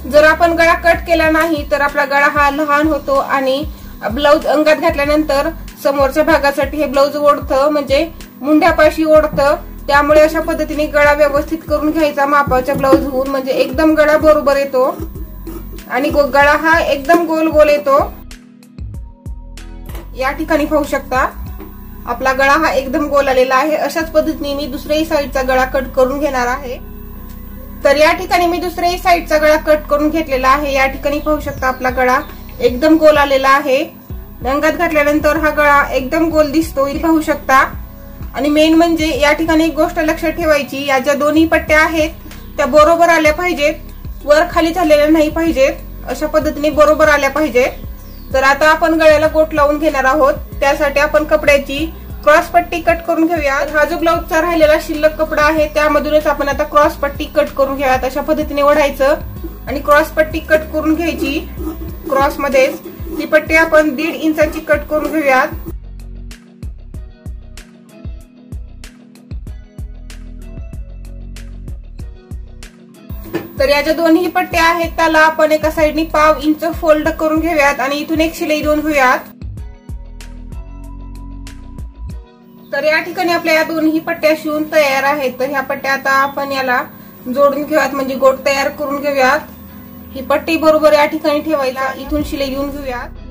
जर आपण गळा कट केला नाही तर आपला गळा हा लहान होतो आणि ब्लाउज अंगात घातल्यानंतर समोरच्या भागासाठी हे ब्लाउज ओढतं म्हणजे मुंड्यापाशी ओढतं. त्यामुळे अशा पद्धतीने गळा व्यवस्थित करून घ्यायचा मापाच्या ब्लाउज होऊन म्हणजे एकदम गळा बरोबर येतो आणि गळा हा एकदम गोल गोल येतो. या ठिकाणी पाहू शकता आपला गळा हा एकदम गोल आलेला आहे. अशाच पद्धतीने मी दुसऱ्याही साइडचा गळा कट करून घेणार आहे. तर या ठिकाणी मी दुसऱ्याही साइडचा गळा कट करून घेतलेला आहे. या ठिकाणी पाहू शकता आपला गळा एकदम गोल आलेला आहे. अंगात घातल्यानंतर हा गळा एकदम गोल दिसतो इथे पाहू शकता. आणि मेन म्हणजे या ठिकाणी एक गोष्ट लक्षात ठेवायची, या ज्या दोन्ही पट्ट्या आहेत त्या बरोबर आल्या पाहिजेत. वर खाली झालेल्या नाही पाहिजेत, अशा पद्धतीने बरोबर आल्या पाहिजेत। तर आता आपण गळ्याला गोट लावून घेणार आहोत। त्यासाठी आपण कपड्याची क्रॉस पट्टी कट करून घेऊया। हा जो ब्लाउजचा राहिलेला शिल्लक कपडा आहे त्यामधूनच आपण आता क्रॉस पट्टी कट करून घेऊयात। अशा पद्धतीने ओढायचं आणि क्रॉस पट्टी कट करून घ्यायची। क्रॉस मध्येच ती पट्टी आपण 1.5 इंचाची कट करून घेऊयात। तर या ज्या दोन्ही पट्ट्या आहेत त्याला आपण एका साइडनी 1/2 इंच फोल्ड करून घेऊयात आणि इथून एक शिलाई देऊन घेऊयात। तर या ठिकाणी आपल्या या दोन्ही पट्ट्या शिवून तयार आहेत। तर ह्या पट्ट्या आता आपण याला जोडून घेऊयात, म्हणजे गोट तयार करून घेऊयात। ही पट्टी बरोबर या ठिकाणी ठेवायला इथून शिलाई देऊन घेऊयात।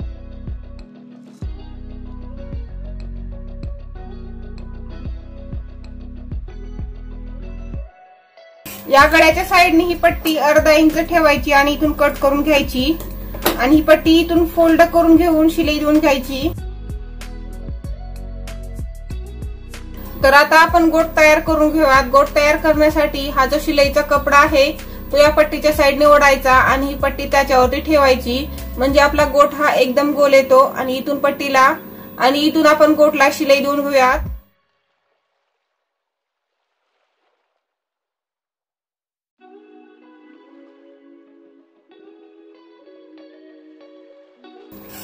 या गळ्याच्या साइडनी ही पट्टी अर्धा इंच ठेवायची आणि इथून कट करून घ्यायची आणि ही पट्टी इथून फोल्ड करून घेऊन शिलाई देऊन घ्यायची। तर आता आपण गोट तयार करून घेऊयात। गोट तयार करण्यासाठी हा जो शिलाईचा कपडा आहे तो या पट्टीच्या साइडने ओढायचा आणि ही पट्टी त्याच्यावरती ठेवायची, म्हणजे आपला गोट हा एकदम गोल येतो। आणि इथून पट्टीला आणि इथून आपण गोटला शिलाई देऊन घेऊयात।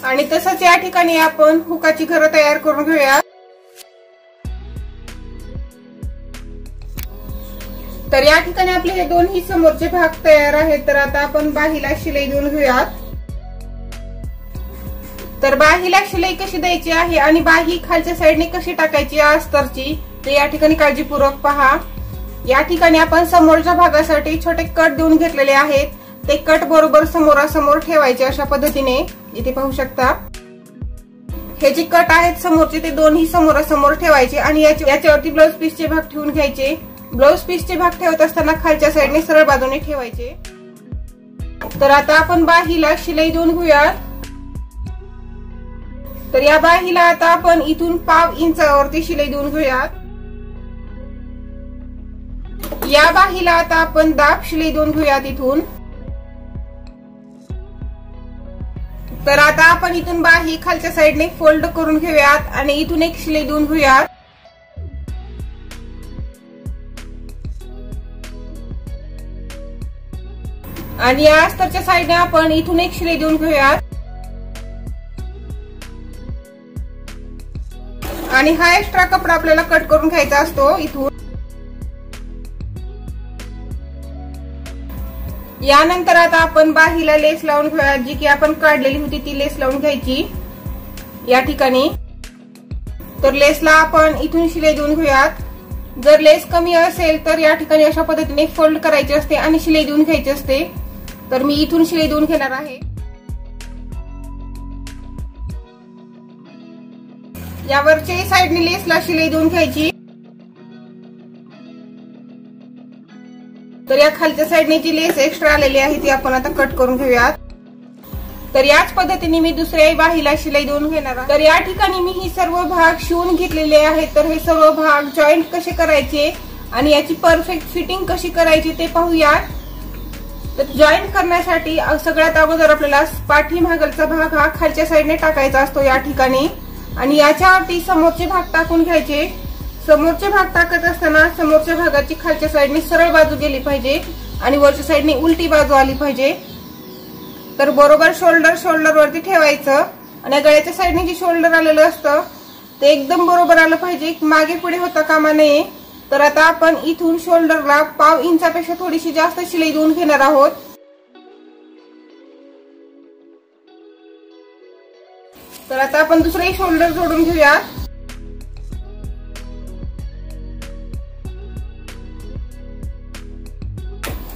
आणि तसंच या ठिकाणी आपण हुकाची घरं तयार करून घेऊयात। तर या ठिकाणी आपले हे दोन्ही समोरचे भाग तयार आहेत। तर आता आपण बाहीला शिलाई देऊन घेऊयात। तर बाहीला शिलाई कशी द्यायची आहे आणि बाही खालच्या साइडने कशी टाकायची अस्तरची ते या ठिकाणी काळजीपूर्वक पहा। या ठिकाणी आपण समोरच्या भागासाठी छोटे कट देऊन घेतलेले आहेत। ते कट बरोबर समोरासमोर ठेवायचे अशा पद्धतीने इथे पाहू शकता। हे जे कट आहेत समोरचे ते दोन्ही समोरासमोर ठेवायचे आणि याच्यावरती ब्लाउज पीसचे भाग ठेवून घ्यायचे। ब्लाउज पीसचे भाग ठेवत असताना खालच्या साइडने सरळ बाजूने ठेवायचे। तर आता आपण बाहीला शिलाई देऊन घेऊयात। तर या बाहीला आता आपण इथून 1/2 इंचावरती शिलाई देऊन घेऊयात। या बाहीला आता आपण दाब शिलाई देऊन घेऊयात इथून। तर आता आपण इथून बाही खालच्या साइडने फोल्ड करून घेऊयात आणि इथून एक शिलाई देऊन घेऊयात। आणि या अस्तरच्या साइडने आपण इथून एक शिलाई देऊन घेऊयात। आणि हा एक्स्ट्रा कपडा आपल्याला कट करून घ्यायचा असतो इथून। यानंतर आता आपण बाहीला लेस लावून घेऊया, जी की आपण काढलेली होती ती लेस लावून घ्यायची या ठिकाणी। तर लेसला आपण इथून शिलाई देऊन घेऊयात। जर लेस कमी असेल तर या ठिकाणी अशा पद्धतीने फोल्ड करायचे असते आणि शिलाई देऊन घ्यायची असते। तर मी इथून शिलाई देऊन घेणार आहे। यावरच्या साइडने लेसला शिलाई देऊन घ्यायची। तर या खालच्या साइडने जी लेस एक्स्ट्रा आलेली आहे ती आपण आता कट करून घेऊयात। तर याच पद्धतीने मी दुसऱ्याही बाहीला शिलाई देऊन घेणार आहे। तर या ठिकाणी मी ही सर्व भाग शिवून घेतलेले आहेत। तर हे सर्व भाग जॉईंट कसे करायचे आणि याची परफेक्ट फिटिंग कशी करायची ते पाहूयात। तर जॉईंट करण्यासाठी सगळ्यात अगोदर आपल्याला पाठीमागचा भाग हा खालच्या साइडने टाकायचा असतो या ठिकाणी आणि याच्यावरती समोरचे भाग टाकून घ्यायचे। समोरचे भाग टाकत असताना समोरच्या भागाची खालच्या साइडने सरळ बाजू गेली पाहिजे आणि वरच्या साइडने उलटी बाजू आली पाहिजे। तर बरोबर शोल्डर वरती ठेवायचं आणि गळ्याच्या साइडने जे शोल्डर आलेलं असतं ते एकदम बरोबर आलं पाहिजे, मागे पुढे होता कामा नये। तर आता आपण इथून शोल्डरला 1/2 इंचापेक्षा थोडीशी जास्त शिलाई देऊन घेणार आहोत। तर आता आपण दुसरे शोल्डर जोडून घेऊयात।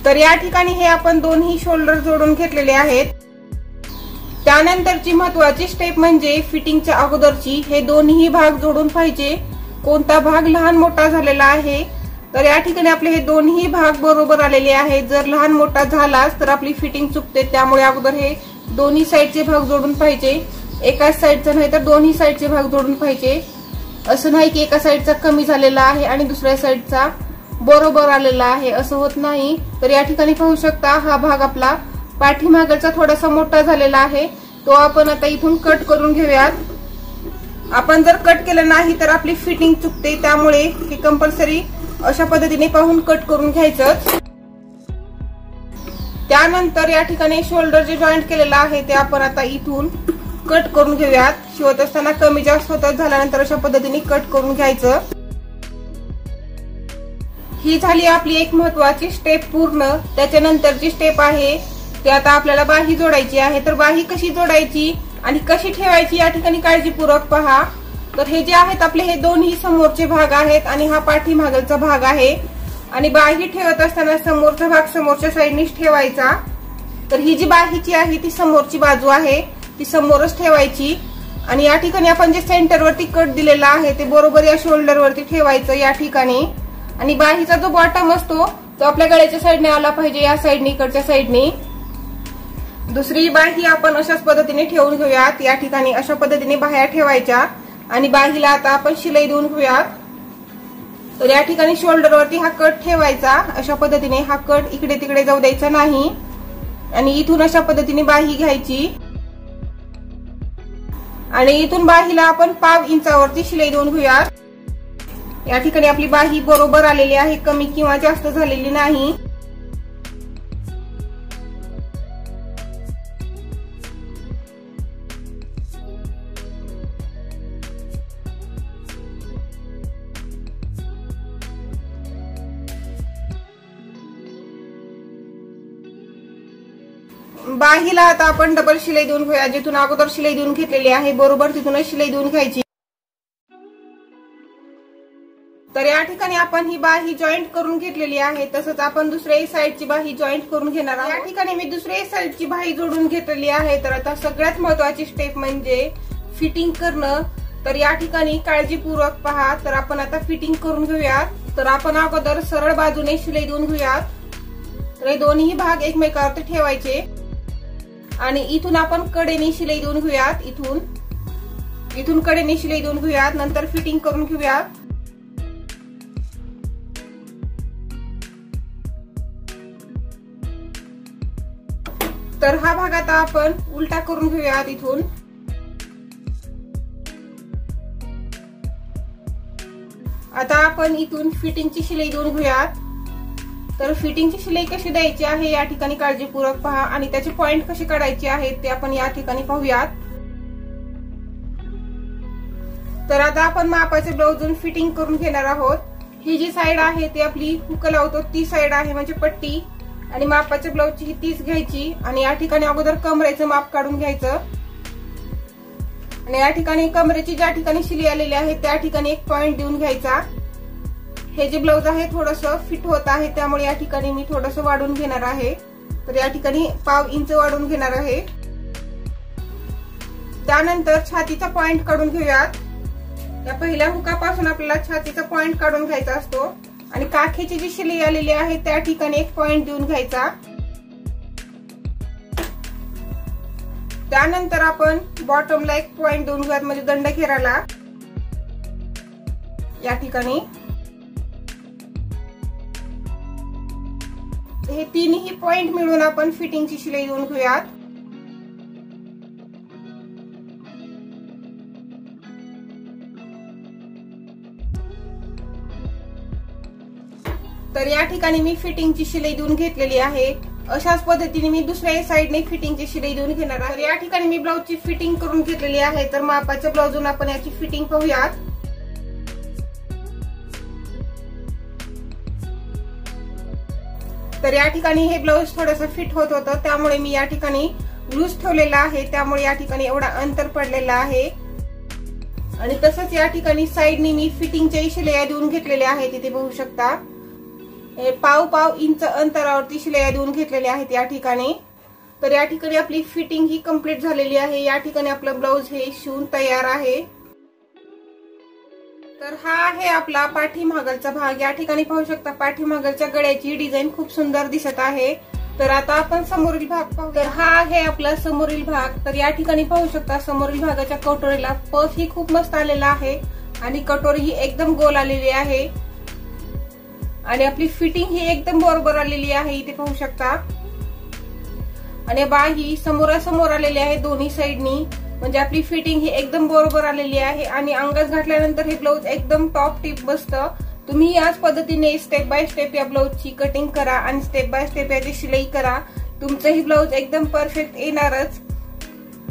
तर या ठिकाणी हे आपण दोन्ही शोल्डर जोडून घेतलेले आहेत। त्यानंतरची महत्त्वाची स्टेप म्हणजे फिटिंगच्या अगोदरची हे दोन्ही भाग जोडून पाहिजे। कोणता भाग लहान मोठा झालेला आहे तर या ठिकाणी आपले हे दोन्ही भाग बरोबर आलेले आहेत। जर लहान मोठा झालाच तर आपली फिटिंग चुकते, त्यामुळे अगोदर हे दोन्ही साइडचे भाग जोडून पाहिजे। एकाच साइडचा नाही तर दोन्ही साइडचे भाग जोडून पाहिजे। असं नाही की एका साइडचा कमी झालेला आहे आणि दुसऱ्या साइडचा बरोबर आलेला आहे, असं होत नाही. तर या ठिकाणी पाहू शकता हा भाग आपला पाठीमागचा थोडासा मोठा झालेला आहे, तो आपण आता इथून कट करून घेऊयात. आपण जर कट केलं नाही तर आपली फिटिंग चुकते, त्यामुळे हे कंपल्सरी अशा पद्धतीने पाहून कट करून घ्यायचं. त्यानंतर या ठिकाणी शोल्डर जे जॉईंट केलेलं आहे ते आपण आता इथून कट करून घेऊयात. शिवत असताना कमी जास्त होत झाल्यानंतर अशा पद्धतीने कट करून घ्यायचं. ही झाली आपली एक महत्वाची स्टेप पूर्ण. त्याच्यानंतरची स्टेप आहे ते आता आपल्याला बाही जोडायची आहे. तर बाही कशी जोडायची आणि कशी ठेवायची या ठिकाणी काळजीपूर्वक पहा. तर हे जे आहेत आपले हे दोन्ही समोरचे भाग आहेत आणि हा पाठीमागचा भाग आहे. आणि बाही ठेवत असताना समोरचा भाग समोरच्या साईडनीच ठेवायचा. तर ही जी बाहीची आहे ती समोरची बाजू आहे, ती समोरच ठेवायची. आणि या ठिकाणी आपण जे सेंटरवरती कट दिलेला आहे ते बरोबर या शोल्डरवरती ठेवायचं या ठिकाणी. आणि बाहीचा जो बॉटम असतो तो आपल्या गळ्याच्या साईडने आला पाहिजे, या साईडने, इकडच्या साईडने. दुसरी बाही आपण अशाच पद्धतीने ठेवून घेऊयात. या ठिकाणी अशा पद्धतीने बाह्या ठेवायच्या आणि बाहीला आता आपण शिलाई देऊन घेऊयात. तर या ठिकाणी शोल्डरवरती हा कट ठेवायचा. अशा पद्धतीने हा कट इकडे तिकडे जाऊ द्यायचा नाही. आणि इथून अशा पद्धतीने बाही घ्यायची आणि इथून बाहीला आपण 1/2 इंचावरती शिलाई देऊन घेऊयात. या ठिकाणी आपली बाही बरोबर आलेली आहे, कमी किंवा जास्त झालेली नाही. बाहीला आता आपण डबल शिलाई देऊन घेऊया. जिथून अगोदर शिलाई देऊन घेतलेली आहे बरोबर तिथूनच शिलाई देऊन घ्यायची. तर या ठिकाणी आपण ही बाही जॉईंट करून घेतलेली आहे. तसंच आपण दुसऱ्याही साईडची बाही जॉईंट करून घेणार आहोत. या ठिकाणी मी दुसऱ्याही साईडची बाही जोडून घेतलेली आहे. तर आता सगळ्यात महत्वाची स्टेप म्हणजे फिटिंग करणं. तर या ठिकाणी काळजीपूर्वक पहा. तर आपण आता फिटिंग करून घेऊयात. तर आपण अगोदर सरळ बाजूने शिलाई देऊन घेऊयात. तर हे दोन्ही भाग एकमेकावरती ठेवायचे आणि इथून आपण कडेने शिलाई देऊन घेऊयात. इथून कडेने शिलाई देऊन घेऊयात. नंतर फिटिंग करून घेऊयात. तर हा भाग आता आपण उलटा करून घेऊयात. इथून आता आपण इथून फिटिंगची शिलाई देऊन घेऊयात. तर फिटिंगची शिलाई कशी द्यायची आहे या ठिकाणी काळजीपूर्वक पहा आणि त्याचे पॉइंट कसे काढायचे आहेत ते आपण या ठिकाणी पाहूयात. तर आता आपण मापाचे ब्लाऊजून फिटिंग करून घेणार आहोत. ही जी साईड आहे ती आपली हुक लावतो ती साईड आहे म्हणजे पट्टी. आणि मापाच्या ब्लाऊजची ही 30 घ्यायची आणि या ठिकाणी अगोदर कमरेचं माप काढून घ्यायचं. आणि या ठिकाणी कमरेची ज्या ठिकाणी शिलाई आलेली आहे त्या ठिकाणी एक पॉइंट देऊन घ्यायचा. हे जे ब्लाऊज आहे थोडंसं फिट होत आहे त्यामुळे या ठिकाणी मी थोडंसं वाढून घेणार आहे. तर या ठिकाणी 1/2 इंच वाढून घेणार आहे. त्यानंतर छातीचा पॉइंट काढून घेऊयात. या पहिल्या हुकापासून आपल्याला छातीचा पॉइंट काढून घ्यायचा असतो आणि काखेची जी शिलाई आलेली आहे त्या ठिकाणी एक पॉइंट देऊन घ्यायचा. त्यानंतर आपण बॉटमला एक पॉइंट देऊन घेऊयात म्हणजे दंडघेराला या ठिकाणी. हे तिन्ही पॉइंट मिळून आपण फिटिंगची शिलाई देऊन घेऊयात. तर या ठिकाणी मी फिटिंगची शिलाई देऊन घेतलेली आहे. अशाच पद्धतीने मी दुसऱ्या साईडने फिटिंगची शिलाई देऊन घेणार आहे. या ठिकाणी मी ब्लाऊजची फिटिंग करून घेतलेली आहे. तर मापाच्या ब्लाऊजून आपण याची फिटिंग पाहूयात. तर या ठिकाणी हे ब्लाऊज थोडंसं फिट होत होतं त्यामुळे मी या ठिकाणी लूज ठेवलेला आहे. त्यामुळे या ठिकाणी एवढा अंतर पडलेला आहे. आणि तसंच या ठिकाणी साईडने मी फिटिंगच्या शिलाई देऊन घेतलेल्या आहेत. तिथे बघू शकता 1/2 इंच अंतरावरती शिलाई देऊन घेतलेल्या आहेत या ठिकाणी. तर या ठिकाणी आपली फिटिंग ही कंप्लीट झालेली आहे. या ठिकाणी आपलं ब्लाऊज हे शिवून तयार आहे. तर हा आहे आपला पाठीमागचा भाग. या ठिकाणी पाहू शकता पाठीमागच्या गळ्याची डिझाईन खूप सुंदर दिसत आहे. तर आता आपण समोरील भाग पाहू. तर हा आहे आपला समोरील भाग. तर या ठिकाणी पाहू शकता समोरील भागाच्या कटोरीला पफ ही खूप मस्त आलेला आहे आणि कटोरी ही एकदम गोल आलेली आहे. आणि आपली फिटिंग ही एकदम बरोबर आलेली आहे, इथे पाहू शकता. आणि बाळ ही समोरासमोर आलेली आहे दोन्ही साइडनी, म्हणजे आपली फिटिंग ही एकदम बरोबर आलेली आहे. आणि अंगात घातल्यानंतर हे ब्लाऊज एकदम टॉप टिप बसतं. तुम्ही याच पद्धतीने स्टेप बाय स्टेप या ब्लाऊजची कटिंग करा आणि स्टेप बाय स्टेप याची शिलाई करा. तुमचं ही ब्लाऊज एकदम परफेक्ट येणारच.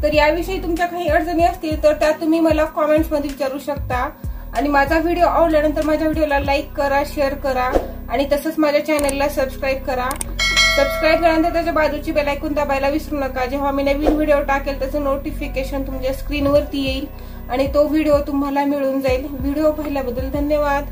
तर याविषयी तुमच्या काही अडचणी असतील तर त्या तुम्ही मला कॉमेंट्स मध्ये विचारू शकता. आणि माझा व्हिडिओ आवडल्यानंतर माझ्या व्हिडिओला लाईक करा, शेअर करा आणि तसंच माझ्या चॅनलला सबस्क्राईब करा. सबस्क्राईब केल्यानंतर त्याच्या बाजूची बेल आयकॉन दाबायला विसरू नका. जेव्हा मी नवीन व्हिडिओ टाकेल त्याचं नोटिफिकेशन तुमच्या स्क्रीनवरती येईल आणि तो व्हिडिओ तुम्हाला मिळून जाईल. व्हिडिओ पाहिल्याबद्दल धन्यवाद.